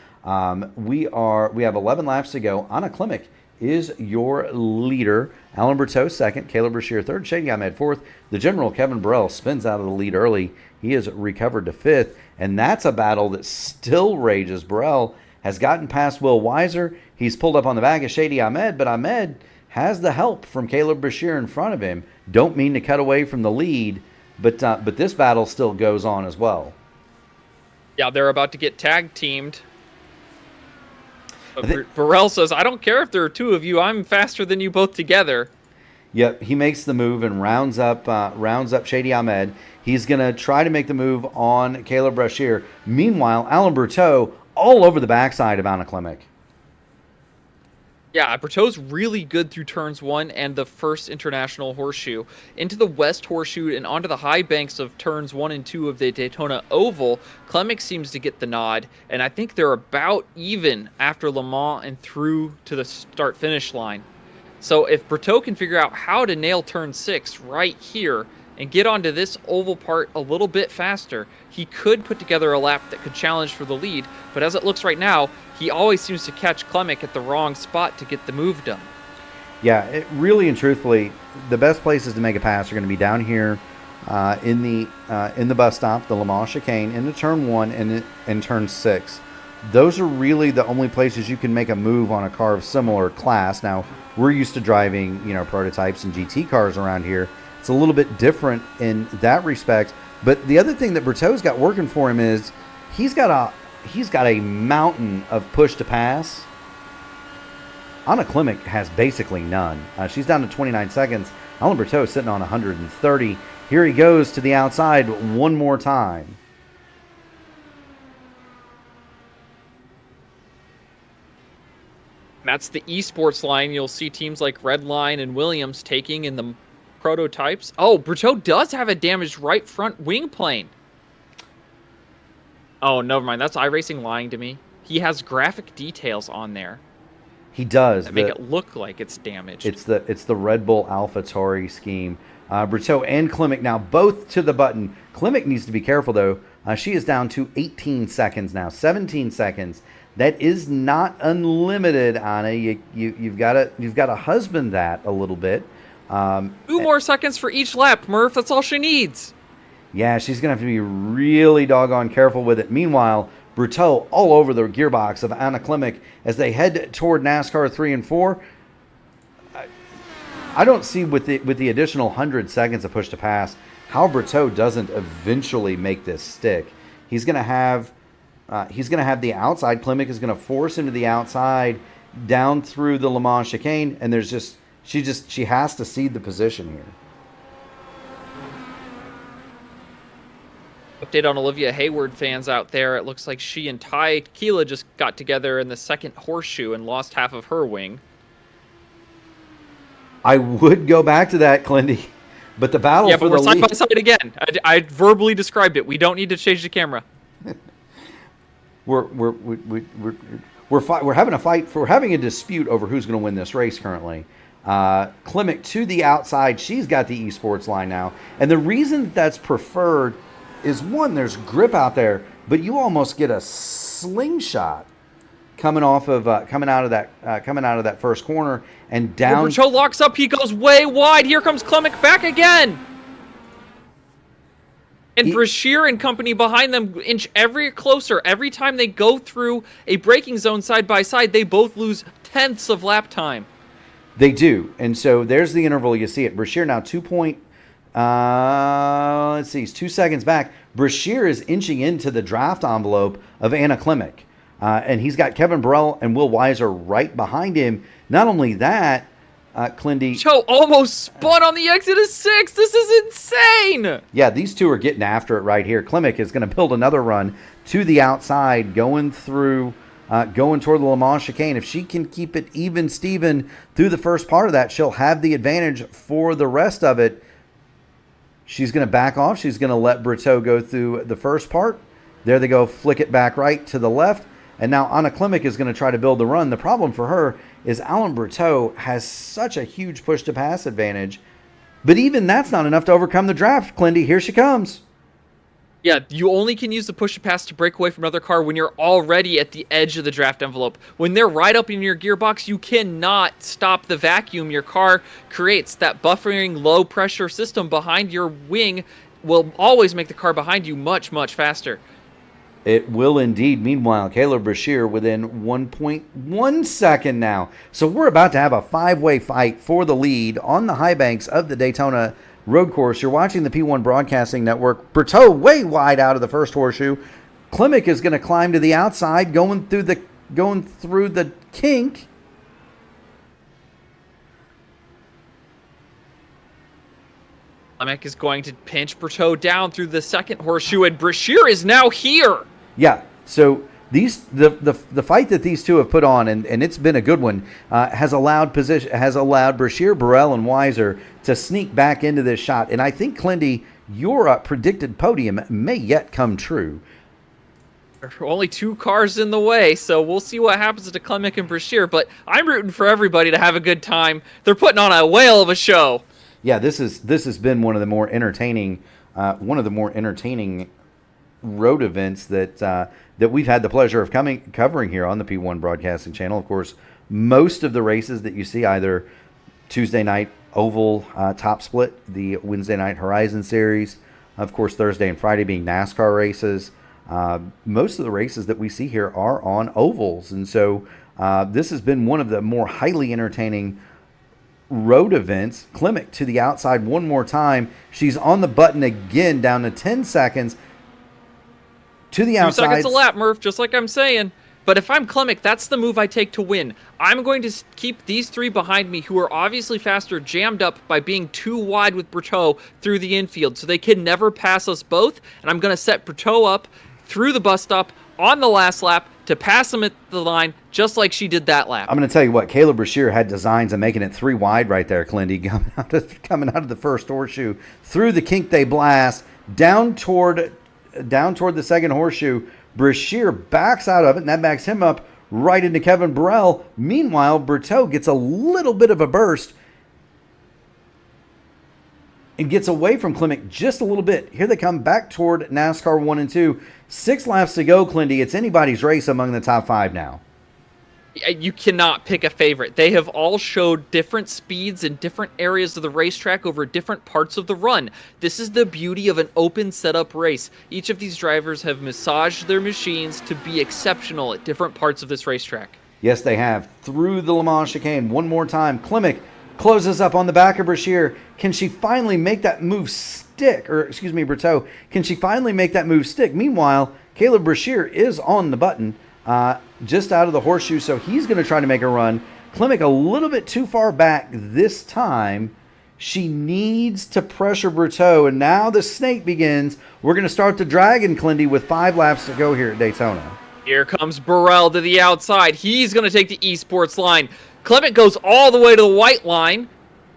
We have 11 laps to go. Anna Klimek is your leader. Alain Berthaud second, Caleb Brashear third, Shady Ahmed fourth. The general Kevin Burrell spins out of the lead early. He is recovered to fifth, and that's a battle that still rages. Burrell has gotten past Will Weiser. He's pulled up on the back of Shady Ahmed, but Ahmed has the help from Caleb Brashear in front of him. Don't mean to cut away from the lead, but this battle still goes on as well. Yeah, they're about to get tag teamed. Burrell says, I don't care if there are two of you. I'm faster than you both together. Yep, he makes the move and rounds up Shady Ahmed. He's going to try to make the move on Caleb Brashear. Meanwhile, Alain Berthaud all over the backside of Anna Klimek. Yeah, Berthaud's really good through turns 1 and the first international horseshoe. Into the west horseshoe and onto the high banks of turns 1 and 2 of the Daytona Oval, Klimek seems to get the nod, and I think they're about even after Le Mans and through to the start-finish line. So if Berthaud can figure out how to nail turn 6 right here and get onto this oval part a little bit faster, he could put together a lap that could challenge for the lead. But as it looks right now, he always seems to catch Klimek at the wrong spot to get the move done. Yeah, really and truthfully, the best places to make a pass are going to be down here in the bus stop, the Le Mans chicane, into turn 1 and in turn 6. Those are really the only places you can make a move on a car of similar class. Now, we're used to driving, prototypes and GT cars around here. It's a little bit different in that respect. But the other thing that Berthaud's got working for him is he's got a mountain of push to pass. Anna Klimek has basically none. She's down to 29 seconds. Alain Berthaud sitting on 130. Here he goes to the outside one more time. That's the esports line you'll see teams like Redline and Williams taking in the prototypes. Oh, Berthaud does have a damaged right front wing plane. Oh, never mind. That's iRacing lying to me. He has graphic details on there. He does. That make it look like it's damaged. It's the Red Bull AlphaTauri scheme. Berthaud and Klimek now both to the button. Klimek needs to be careful, though. She is down to 18 seconds now, 17 seconds. That is not unlimited, Anna. You've got to husband that a little bit. 2 more seconds for each lap, Murph. That's all she needs. Yeah, she's going to have to be really doggone careful with it. Meanwhile, Berthaud all over the gearbox of Anna Klimek as they head toward NASCAR 3 and 4. I don't see with the additional 100 seconds of push to pass how Berthaud doesn't eventually make this stick. He's going to have the outside. Klimek is going to force him to the outside down through the Le Mans chicane, and she has to cede the position here. The Update on Olivia Hayward fans out there. It looks like she and Ty Keela just got together in the second horseshoe and lost half of her wing. I would go back to that, Clindy, but the battle for the lead... Yeah, but we're side by side again. I verbally described it. We don't need to change the camera. We're having a fight. We're having a dispute over who's going to win this race currently. Klimek to the outside. She's got the esports line now, and the reason that's preferred is, one, there's grip out there, but you almost get a slingshot coming out of that first corner and down. Berto locks up. He goes way wide. Here comes Klimek back again. And Brashear and company behind them inch closer. Every time they go through a braking zone side by side, they both lose tenths of lap time. They do. And so there's the interval. You see it. Brashear now he's 2 seconds back. Brashear is inching into the draft envelope of Anna Klimek. And he's got Kevin Burrell and Will Weiser right behind him. Not only that, Clindy... Joe almost spun on the exit of 6. This is insane! Yeah, these two are getting after it right here. Klimek is going to build another run to the outside, going toward the Le Mans chicane. If she can keep it even Steven through the first part of that, she'll have the advantage for the rest of it. She's going to back off. She's going to let Berto go through the first part. There they go, flick it back right to the left. And now Anna Klimek is going to try to build the run. The problem for her is Alan Berto has such a huge push-to-pass advantage. But even that's not enough to overcome the draft, Clindy. Here she comes. Yeah, you only can use the push-to-pass to break away from another car when you're already at the edge of the draft envelope. When they're right up in your gearbox, you cannot stop the vacuum your car creates. That buffering low-pressure system behind your wing will always make the car behind you much, much faster. It will indeed. Meanwhile, Caleb Brashear within 1.1 second now. So we're about to have a five-way fight for the lead on the high banks of the Daytona road course. You're watching the P1 Broadcasting Network. Berto way wide out of the first horseshoe. Klimek is going to climb to the outside, going through the kink. Klimek is going to pinch Berto down through the second horseshoe, and Brashear is now here. Yeah, so the fight that these two have put on, and it's been a good one, has allowed Brashear, Burrell, and Weiser to sneak back into this shot. And I think, Clindy, your predicted podium may yet come true. There are only 2 cars in the way, so we'll see what happens to Klimek and Brashear. But I'm rooting for everybody to have a good time. They're putting on a whale of a show. Yeah, this has been one of the more entertaining road events that we've had the pleasure of covering here on the P1 Broadcasting Channel. Of course, most of the races that you see, either Tuesday night oval top split, the Wednesday night Horizon Series, of course Thursday and Friday being NASCAR races. Most of the races that we see here are on ovals, and so this has been one of the more highly entertaining road events. Klimek to the outside one more time. She's on the button again, down to 10 seconds. To the outside. 2 seconds a lap, Murph, just like I'm saying. But if I'm Klimek, that's the move I take to win. I'm going to keep these 3 behind me, who are obviously faster, jammed up by being too wide with Berto through the infield, so they can never pass us both. And I'm going to set Berto up through the bus stop on the last lap to pass him at the line, just like she did that lap. I'm going to tell you what, Caleb Brashear had designs of making it 3 wide right there, Clindy, coming out of the first horseshoe, through the kink they blast, down toward the second horseshoe. Brashear backs out of it, and that backs him up right into Kevin Burrell. Meanwhile, Berto gets a little bit of a burst and gets away from Klimek just a little bit. Here they come back toward NASCAR 1 and 2. 6 laps to go, Clindy. It's anybody's race among the top 5 now. You cannot pick a favorite. They have all showed different speeds in different areas of the racetrack over different parts of the run. This is the beauty of an open setup race. Each of these drivers have massaged their machines to be exceptional at different parts of this racetrack. Yes, they have. Through the Le Mans chicane one more time. Klimek closes up on the back of Brashear. Can she finally make that move stick? Or, excuse me, Berto. Can she finally make that move stick? Meanwhile, Caleb Brashear is on the button. Just out of the horseshoe, so he's going to try to make a run. Klimek a little bit too far back this time. She needs to pressure Berteau, and now the snake begins. We're going to start the dragon, Clindy, with 5 laps to go here at Daytona. Here comes Burrell to the outside. He's going to take the esports line. Clement goes all the way to the white line.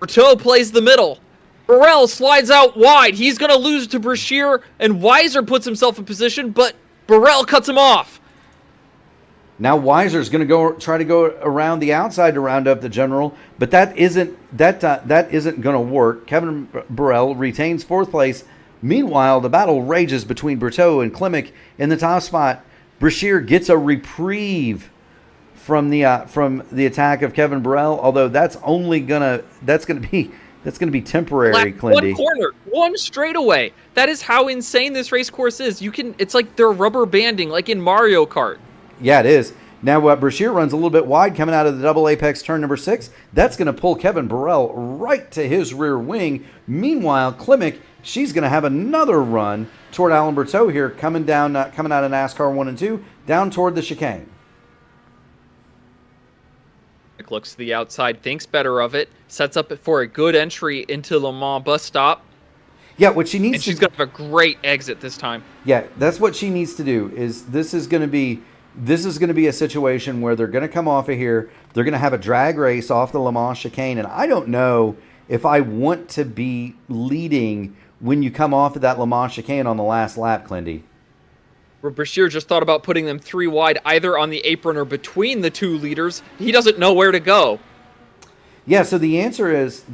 Berteau plays the middle. Burrell slides out wide. He's going to lose to Brashear, and Weiser puts himself in position, but Burrell cuts him off. Now Weiser's going to try to go around the outside to round up the general, but that isn't going to work. Kevin Burrell retains 4th place. Meanwhile, the battle rages between Berteau and Klimek in the top spot. Brashear gets a reprieve from the attack of Kevin Burrell, although that's gonna be temporary. One corner, one straightaway. That is how insane this race course is. It's like they're rubber banding, like in Mario Kart. Yeah, it is. Now, Brashear runs a little bit wide coming out of the double apex turn number 6. That's going to pull Kevin Burrell right to his rear wing. Meanwhile, Klimek, she's going to have another run toward Alan Berteau here, coming out of NASCAR 1 and 2, down toward the chicane. Looks to the outside, thinks better of it, sets up for a good entry into Le Mans bus stop. Yeah, what she needs and she's going to have a great exit this time. Yeah, that's what she needs to do. This is going to be a situation where they're going to come off of here. They're going to have a drag race off the Le Mans chicane, and I don't know if I want to be leading when you come off of that Le Mans chicane on the last lap, Clindy. Brashear just thought about putting them 3 wide, either on the apron or between the 2 leaders. He doesn't know where to go. Yeah, so the answer is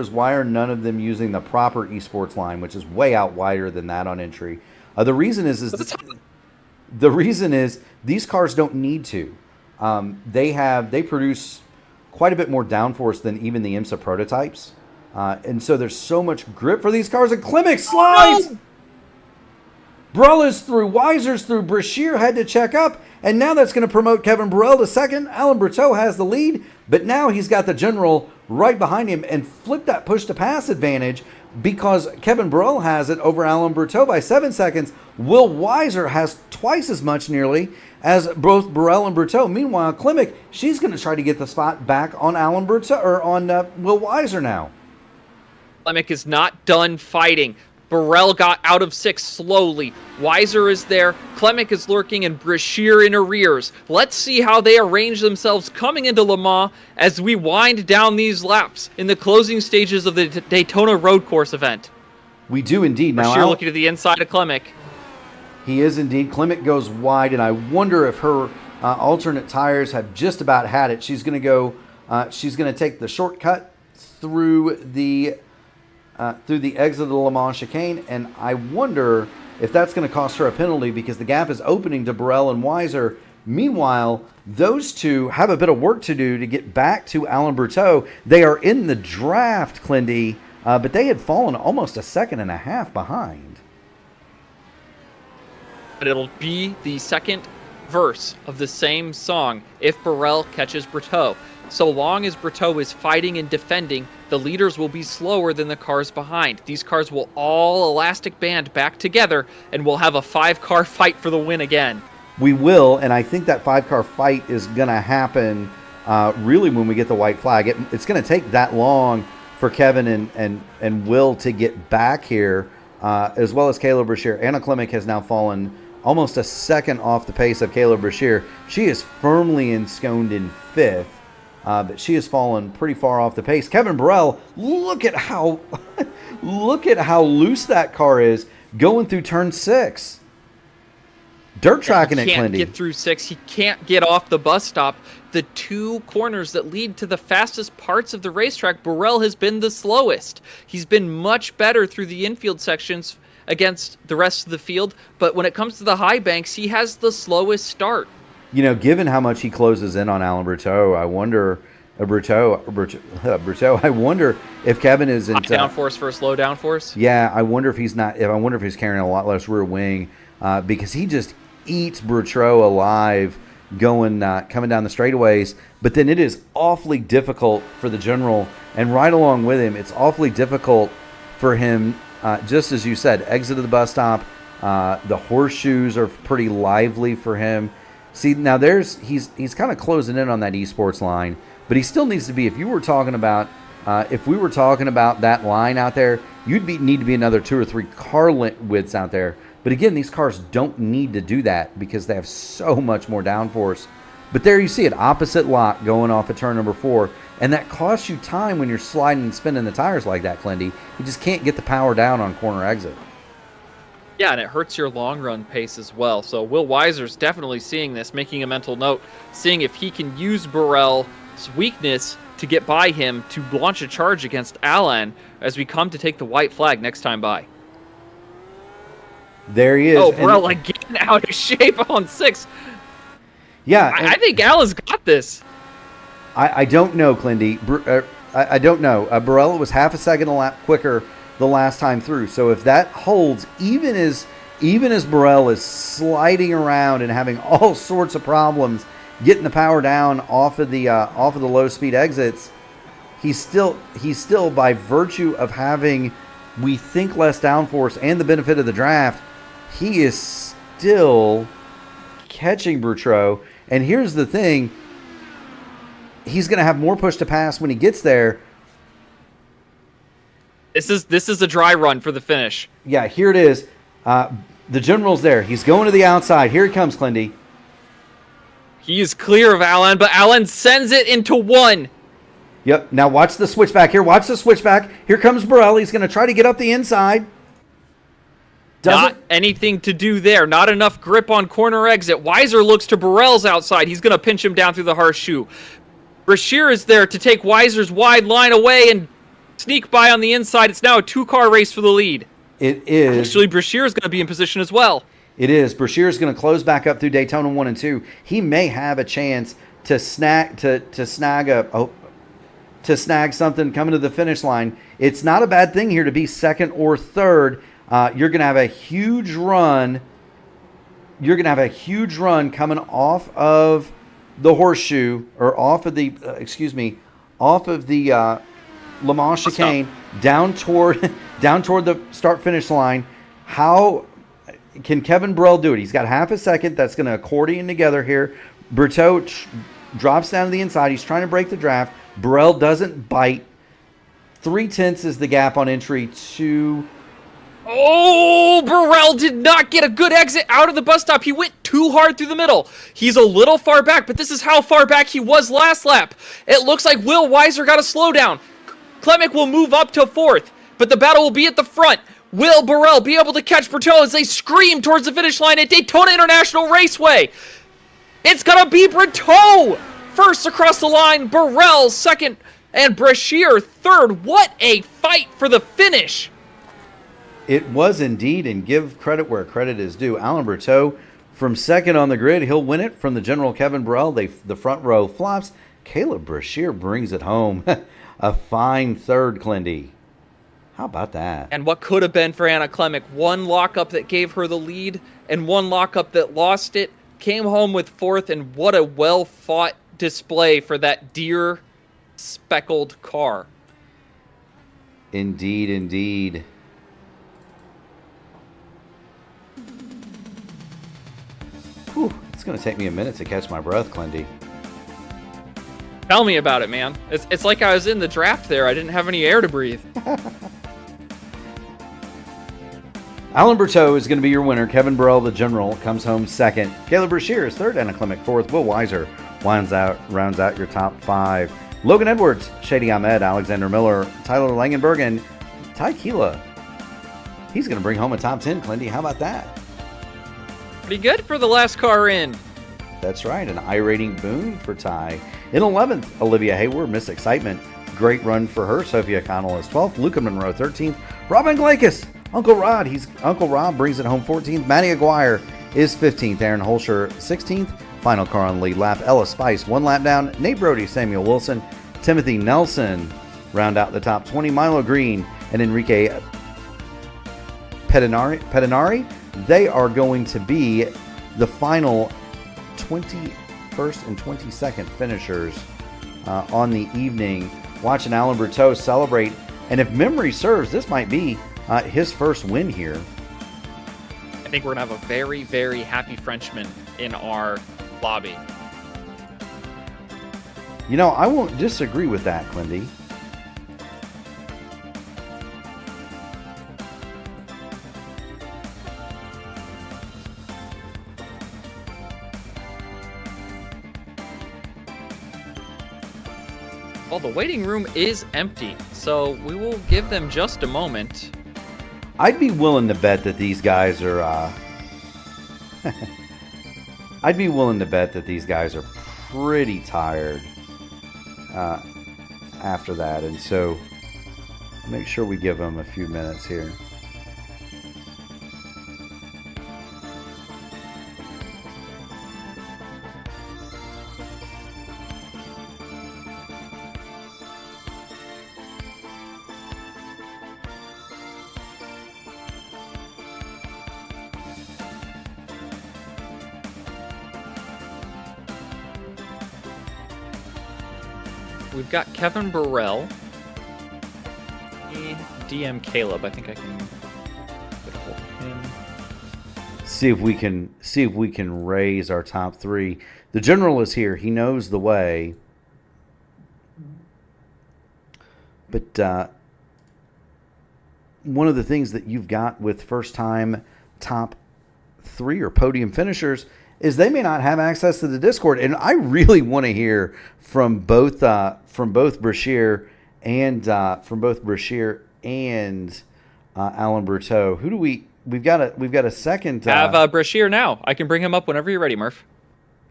why are none of them using the proper esports line, which is way out wider than that on entry? The reason is these cars don't need to. They produce quite a bit more downforce than even the IMSA prototypes, and so there's so much grip for these cars. And Klimek slides. No! Burrell is through, Weiser's through, Brashear had to check up, and now that's going to promote Kevin Burrell to second. Alan Berteau has the lead, but now he's got the general right behind him and flipped that push-to-pass advantage because Kevin Burrell has it over Alan Berteau by 7 seconds. Will Weiser has twice as much nearly as both Burrell and Berteau. Meanwhile, Klimek, she's going to try to get the spot back on Alan Berteau, or on Will Weiser now. Klimek is not done fighting. Burrell got out of 6 slowly. Weiser is there. Klimek is lurking, and Brashear in arrears. Let's see how they arrange themselves coming into Le Mans as we wind down these laps in the closing stages of the Daytona road course event. We do indeed. Brashear now looking to the inside of Klimek. He is indeed. Klimek goes wide, and I wonder if her alternate tires have just about had it. She's going to go. She's going to take the shortcut through the exit of the Le Mans chicane, and I wonder if that's going to cost her a penalty because the gap is opening to Burrell and Weiser. Meanwhile, those two have a bit of work to do to get back to Alan Berteau. They are in the draft, Clindy, but they had fallen almost a second and a half behind. But it'll be the second verse of the same song if Burrell catches Berteau. So long as Berteau is fighting and defending, the leaders will be slower than the cars behind. These cars will all elastic band back together, and we'll have a 5-car fight for the win again. We will, and I think that 5-car fight is going to happen really when we get the white flag. It's going to take that long for Kevin and Will to get back here, as well as Caleb Brashear. Anna Klimek has now fallen almost a second off the pace of Caleb Brashear. She is firmly ensconced in 5th. But she has fallen pretty far off the pace. Kevin Burrell, look at how loose that car is going through turn 6. Dirt tracking it, Clindy. He can't get through 6. He can't get off the bus stop. The 2 corners that lead to the fastest parts of the racetrack, Burrell has been the slowest. He's been much better through the infield sections against the rest of the field, but when it comes to the high banks, he has the slowest start. You know, given how much he closes in on Alan Berteau, I wonder I wonder if Kevin isn't downforce for a slow downforce. Yeah, I wonder if he's not. I wonder if he's carrying a lot less rear wing because he just eats Berteau alive coming down the straightaways. But then it is awfully difficult for the general, and right along with him, it's awfully difficult for him. Just as you said, exit of the bus stop. The horseshoes are pretty lively for him. See, now he's kind of closing in on that esports line, but he still needs to be, if you were talking about If we were talking about that line out there, need to be another 2 or 3 car widths out there. But again, these cars don't need to do that because they have so much more downforce. But there you see it, opposite lock going off at turn number 4. And that costs you time when you're sliding and spinning the tires like that, Clindy. You just can't get the power down on corner exit. Yeah, and it hurts your long run pace as well. So Will Weiser's definitely seeing this, making a mental note, seeing if he can use Burrell's weakness to get by him to launch a charge against Alan as we come to take the white flag next time by. There he is. Oh, Burrell again out of shape on 6. Yeah. I think Alan's got this. I don't know, Clindy. I don't know. Burrell was half a second a lap quicker the last time through. So if that holds, even as Burrell is sliding around and having all sorts of problems getting the power down off of the low speed exits, he's still by virtue of having, we think, less downforce and the benefit of the draft, he is still catching Boutreau. And here's the thing. He's going to have more push to pass when he gets there. This is a dry run for the finish. Yeah, here it is. The general's there. He's going to the outside. Here he comes, Clindy. He is clear of Alan, but Alan sends it into 1. Yep. Now watch the switchback here. Watch the switchback. Here comes Burrell. He's going to try to get up the inside. Not anything to do there. Not enough grip on corner exit. Weiser looks to Burrell's outside. He's going to pinch him down through the horseshoe. Brashear is there to take Weiser's wide line away and sneak by on the inside. It's now a 2-car race for the lead. It is. Actually, Brashear is going to be in position as well. It is. Brashear is going to close back up through Daytona 1 and 2. He may have a chance to snag something coming to the finish line. It's not a bad thing here to be second or third. You're going to have a huge run. You're going to have a huge run coming off of the horseshoe, or off of the Le Mans chicane down toward the start-finish line. How can Kevin Burrell do it? He's got half a second. That's going to accordion together here. Berteau drops down to the inside. He's trying to break the draft. Burrell doesn't bite. 3/10 is the gap on entry to... Oh, Burrell did not get a good exit out of the bus stop. He went too hard through the middle. He's a little far back, but this is how far back he was last lap. It looks like Will Weiser got a slowdown. Clemick will move up to 4th, but the battle will be at the front. Will Burrell be able to catch Berteau as they scream towards the finish line at Daytona International Raceway? It's going to be Berteau first across the line, Burrell second, and Brashear third. What a fight for the finish. It was indeed, and give credit where credit is due. Alan Berteau from second on the grid. He'll win it from the general Kevin Burrell. The front row flops. Caleb Brashear brings it home. A fine third, Clindy. How about that? And what could have been for Anna Clemick, one lockup that gave her the lead and one lockup that lost it, came home with 4th, and what a well-fought display for that deer speckled car. Indeed, indeed. Whew, it's going to take me a minute to catch my breath, Clindy. Tell me about it, man. It's like I was in the draft there. I didn't have any air to breathe. Alan Berteau is going to be your winner. Kevin Burrell, the general, comes home second. Caleb Brashear is third. Anna Clemick fourth. Will Weiser rounds out your top 5. Logan Edwards, Shady Ahmed, Alexander Miller, Tyler Langenberg, and Ty Keela. He's going to bring home a top 10, Clindy. How about that? Pretty good for the last car in. That's right, an iRating boon for Ty. In 11th, Olivia Hayward, Miss Excitement. Great run for her. Sophia Connell is 12th. Luca Monroe, 13th. Robin Glakis, Uncle Rob brings it home 14th. Matty Aguirre is 15th. Aaron Holscher, 16th. Final car on the lead lap. Ella Spice, 1 lap down. Nate Brody, Samuel Wilson, Timothy Nelson round out the top 20. Milo Green and Enrique Pedinari. They are going to be the final 21st and 22nd finishers on the evening. Watching Alan Berteau celebrate, and if memory serves, this might be his first win here. I think we're going to have a very, very happy Frenchman in our lobby. You know, I won't disagree with that, Clindy. Well, the waiting room is empty, so we will give them just a moment. I'd be willing to bet that these guys are. I'd be willing to bet that these guys are pretty tired after that, and so make sure we give them a few minutes here. We've got Kevin Burrell. DM Caleb. I think I can get a hold of him. See if we can raise our top three. The general is here. He knows the way. But one of the things that you've got with first-time top three or podium finishers is they may not have access to the Discord, and I really want to hear from both Brashear and Alan Berteau. Who do we've got a second? Have Brashear now. I can bring him up whenever you're ready, Murph.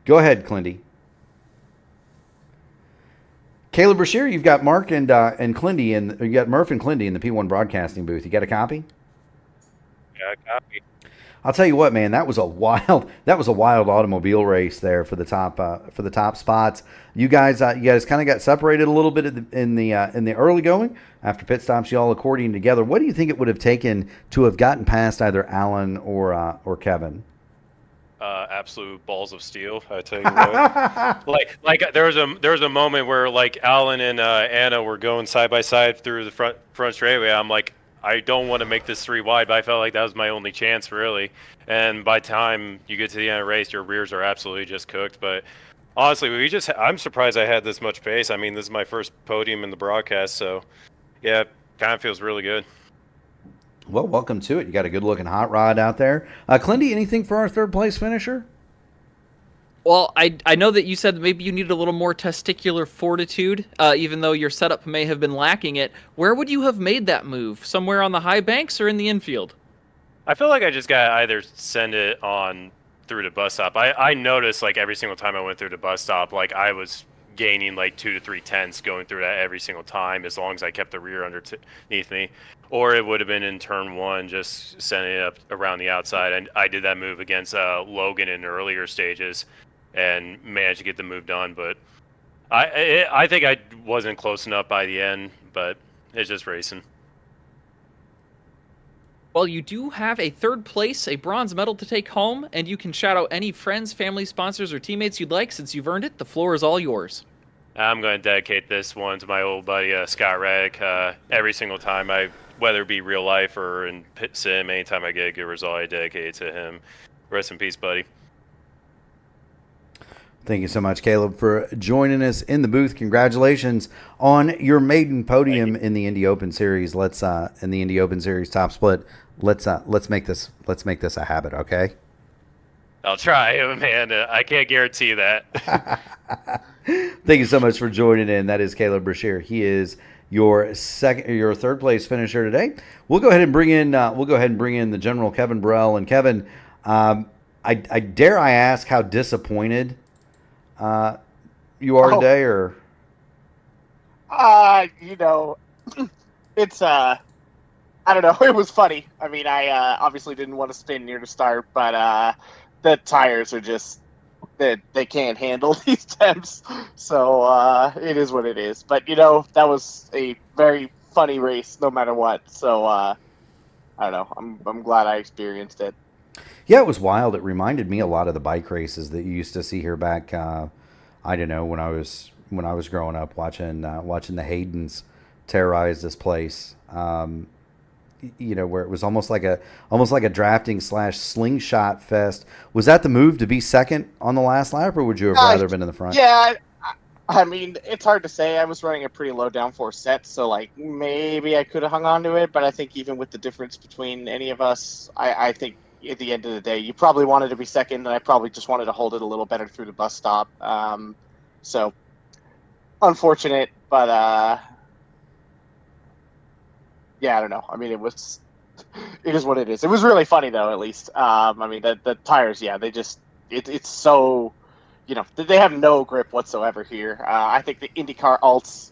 Go ahead, Clindy. Caleb Brashear, you've got Mark and Clindy, and you got Murph and Clindy in the P1 broadcasting booth. You got a copy? Yeah, a copy. I'll tell you what, man, that was a wild automobile race there for the top spots. You guys kind of got separated a little bit in the early going after pit stops. You all according together. What do you think it would have taken to have gotten past either Alan or Kevin? Absolute balls of steel, I tell you what. like there was a moment where like Alan and Anna were going side by side through the front straightaway. I'm like, I don't want to make this 3 wide, but I felt like that was my only chance, really. And by the time you get to the end of the race, your rears are absolutely just cooked. But honestly, I'm surprised I had this much pace. I mean, this is my first podium in the broadcast, so yeah, kind of feels really good. Well, welcome to it. You got a good-looking hot rod out there. Clindy, anything for our third-place finisher? Well, I know that you said maybe you needed a little more testicular fortitude, even though your setup may have been lacking it. Where would you have made that move? Somewhere on the high banks or in the infield? I feel like I just got to either send it on through the bus stop. I noticed like every single time I went through the bus stop, like I was gaining like 2 to 3 tenths going through that every single time, as long as I kept the rear underneath me. Or it would have been in turn 1, just sending it up around the outside. And I did that move against Logan in earlier stages and managed to get the move done. But I think I wasn't close enough by the end, but it's just racing. Well, you do have a third place, a bronze medal to take home, and you can shout out any friends, family, sponsors, or teammates you'd like. Since you've earned it, the floor is all yours. I'm going to dedicate this one to my old buddy Scott Raddick. Every single time, whether it be real life or in pit sim, anytime I get a good result, I dedicate it to him. Rest in peace, buddy. Thank you so much, Caleb, for joining us in the booth. Congratulations on your maiden podium in the Indy Open Series. In the Indy Open Series top split. Let's make this a habit, okay? I'll try, man. I can't guarantee that. Thank you so much for joining in. That is Caleb Brashear. He is your third place finisher today. We'll go ahead and bring in the general, Kevin Burrell. And Kevin, I dare I ask how disappointed you are today, or it's I don't know. It was funny. I mean, I obviously didn't want to spin near the start, but the tires are just they can't handle these temps. So it is what it is. But that was a very funny race, no matter what. So I don't know. I'm glad I experienced it. Yeah, it was wild. It reminded me a lot of the bike races that you used to see here back. I don't know, when I was growing up, watching the Haydens terrorize this place. Where it was almost like a drafting / slingshot fest. Was that the move to be second on the last lap, or would you have rather been in the front? Yeah, I mean, it's hard to say. I was running a pretty low downforce set, so like maybe I could have hung on to it. But I think even with the difference between any of us, I think at the end of the day, you probably wanted to be second, and I probably just wanted to hold it a little better through the bus stop. So unfortunate, But yeah, I don't know. I mean, it is what it is. It was really funny though, at least. I mean, the tires, yeah, it's so, they have no grip whatsoever here. I think the IndyCar alts,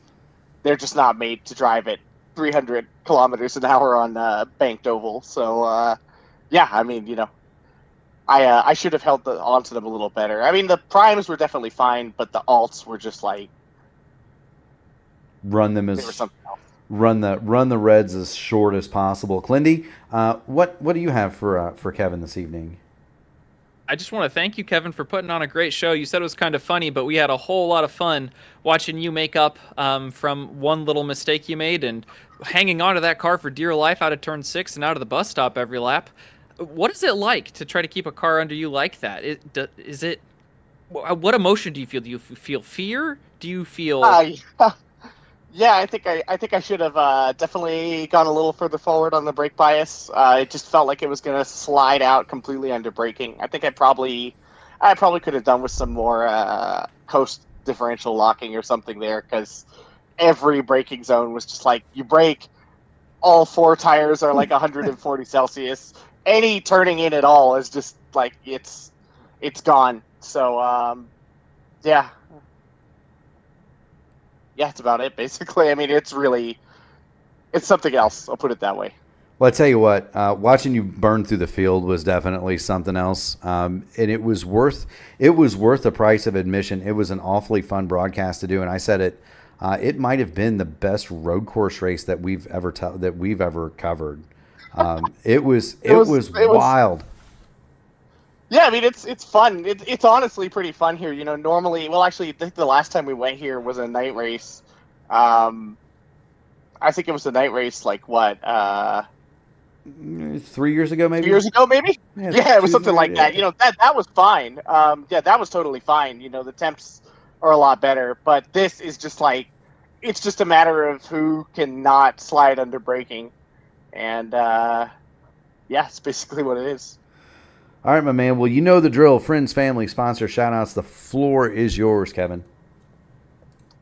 they're just not made to drive at 300 kilometers an hour on banked oval. So yeah, I mean, I should have held onto them a little better. I mean, the primes were definitely fine, but the alts were just like run them they were as something else. run the reds as short as possible. Clindy, what do you have for Kevin this evening? I just want to thank you, Kevin, for putting on a great show. You said it was kind of funny, but we had a whole lot of fun watching you make up from one little mistake you made and hanging on to that car for dear life out of turn 6 and out of the bus stop every lap. What is it like to try to keep a car under you like that? What emotion do you feel? Do you feel fear? Do you feel... Yeah, I think I should have definitely gone a little further forward on the brake bias. It just felt like it was going to slide out completely under braking. I think I probably could have done with some more coast differential locking or something there, because every braking zone was just like, you brake, all 4 tires are like 140 Celsius. Any turning in at all is just like it's gone. So yeah. Yeah, that's about it, basically. I mean, it's something else. I'll put it that way. Well, I tell you what, watching you burn through the field was definitely something else, and it was worth the price of admission. It was an awfully fun broadcast to do, and I said it. It might have been the best road course race that we've ever covered. It was wild. Yeah, I mean, it's fun. It's honestly pretty fun here. Normally, well, actually, I think the last time we went here was a night race. I think it was a night race, like what? 3 years ago, maybe. 2 years ago, maybe. Yeah, it was something like that. That was fine. Yeah, that was totally fine. The temps are a lot better, but this is just like, it's just a matter of who can not slide under braking, and yeah, it's basically what it is. All right, my man. Well, you know the drill. Friends, family, sponsor, shout-outs. The floor is yours, Kevin.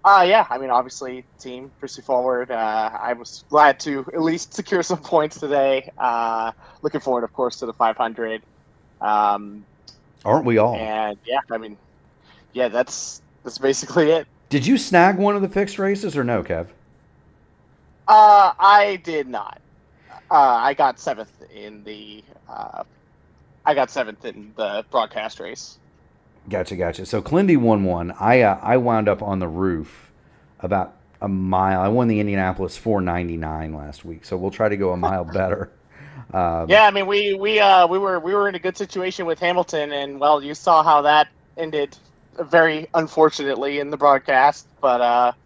Yeah, I mean, obviously, team, pursue forward. I was glad to at least secure some points today. Looking forward, of course, to the 500. Aren't we all? And, yeah, I mean, yeah, that's basically it. Did you snag one of the fixed races or no, Kev? I did not. I got 7th in the... I got 7th in the broadcast race. Gotcha. So Clindy won one. I wound up on the roof about a mile. I won the Indianapolis 499 last week, so we'll try to go a mile better. Yeah, I mean we were in a good situation with Hamilton, and well, you saw how that ended very unfortunately in the broadcast. But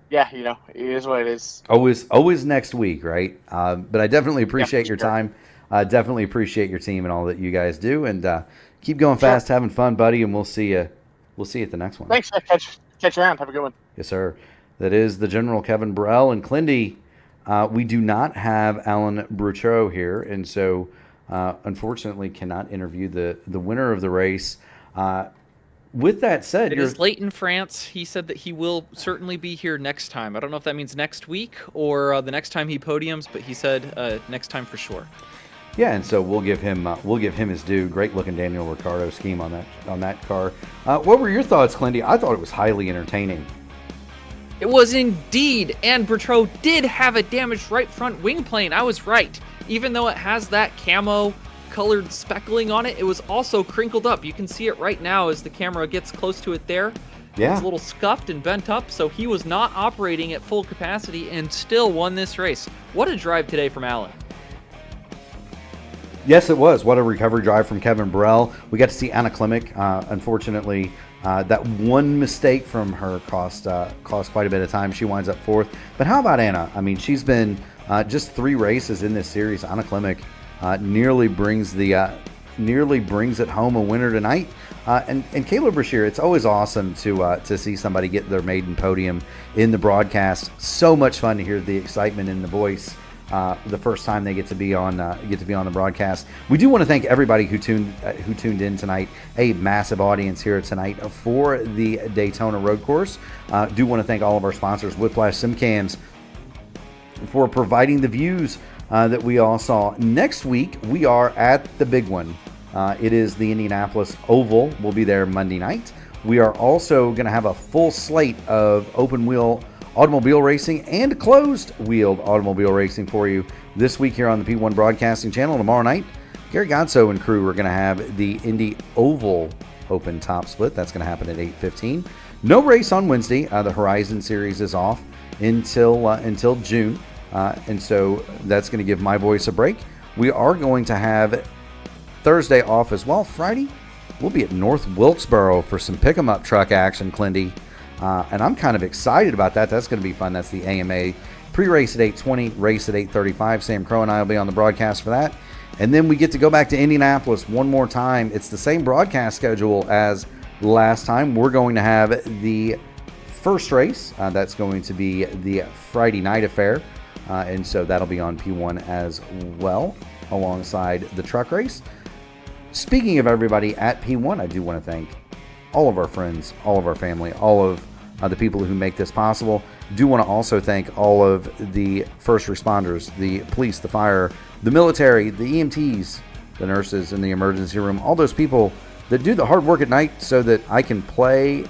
yeah, it is what it is. Always next week, right? But I definitely appreciate your sure. time. Definitely appreciate your team and all that you guys do, and keep going fast, having fun, buddy, and we'll see you at the next one. Thanks. Catch you around. Have a good one. Yes, sir. That is the General Kevin Burrell and Clindy. We do not have Alan Bruchot here, and so unfortunately cannot interview the winner of the race. With that said, it is late in France. He said that he will certainly be here next time. I don't know if that means next week or the next time he podiums, but he said next time for sure. Yeah, and so we'll give him his due. Great looking Daniel Ricciardo scheme on that car. What were your thoughts, Clindy? I thought it was highly entertaining. It was indeed, and Bertrot did have a damaged right front wing plane. I was right. Even though it has that camo colored speckling on it, it was also crinkled up. You can see it right now as the camera gets close to it there. Yeah. It's a little scuffed and bent up, so he was not operating at full capacity and still won this race. What a drive today from Alan. Yes, it was. What a recovery drive from Kevin Burrell. We got to see Anna Klimek. Unfortunately, that one mistake from her cost quite a bit of time. She winds up 4th. But how about Anna? I mean, she's been just 3 races in this series. Anna Klimek nearly brings it home a winner tonight. And Kayla Brashear, it's always awesome to see somebody get their maiden podium in the broadcast. So much fun to hear the excitement in the voice the first time they get to be on the broadcast. We do want to thank everybody who tuned in tonight. A massive audience here tonight for the Daytona road course. Do want to thank all of our sponsors, Whiplash SimCams, for providing the views that we all saw. Next week we are at the big one. It is the Indianapolis Oval. We'll be there Monday night. We are also going to have a full slate of open wheel automobile racing and closed-wheeled automobile racing for you this week here on the P1 Broadcasting Channel. Tomorrow night, Gary Godso and crew are going to have the Indy Oval Open Top Split. That's going to happen at 8:15. No race on Wednesday. The Horizon Series is off until June, and so that's going to give my voice a break. We are going to have Thursday off as well. Friday, we'll be at North Wilkesboro for some pick-em-up truck action, Clindy. And I'm kind of excited about that. That's going to be fun. That's the AMA pre-race at 8:20, race at 8:35. Sam Crow and I will be on the broadcast for that. And then we get to go back to Indianapolis one more time. It's the same broadcast schedule as last time. We're going to have the first race. That's going to be the Friday night affair. And so that'll be on P1 as well, alongside the truck race. Speaking of everybody at P1, I do want to thank all of our friends, all of our family, all of the people who make this possible. Do want to also thank all of the first responders, the police, the fire, the military, the EMTs, the nurses in the emergency room, all those people that do the hard work at night so that I can play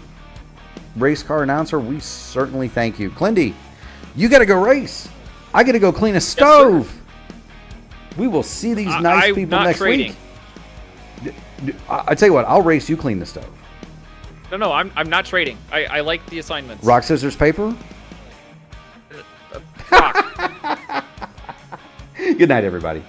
race car announcer. We certainly thank you. Clindy, you got to go race. I got to go clean a stove. Yes, we will see these nice people next week. I tell you what, I'll race, you clean the stove. No, I'm not trading. I like the assignments. Rock, scissors, paper? Rock. Good night, everybody.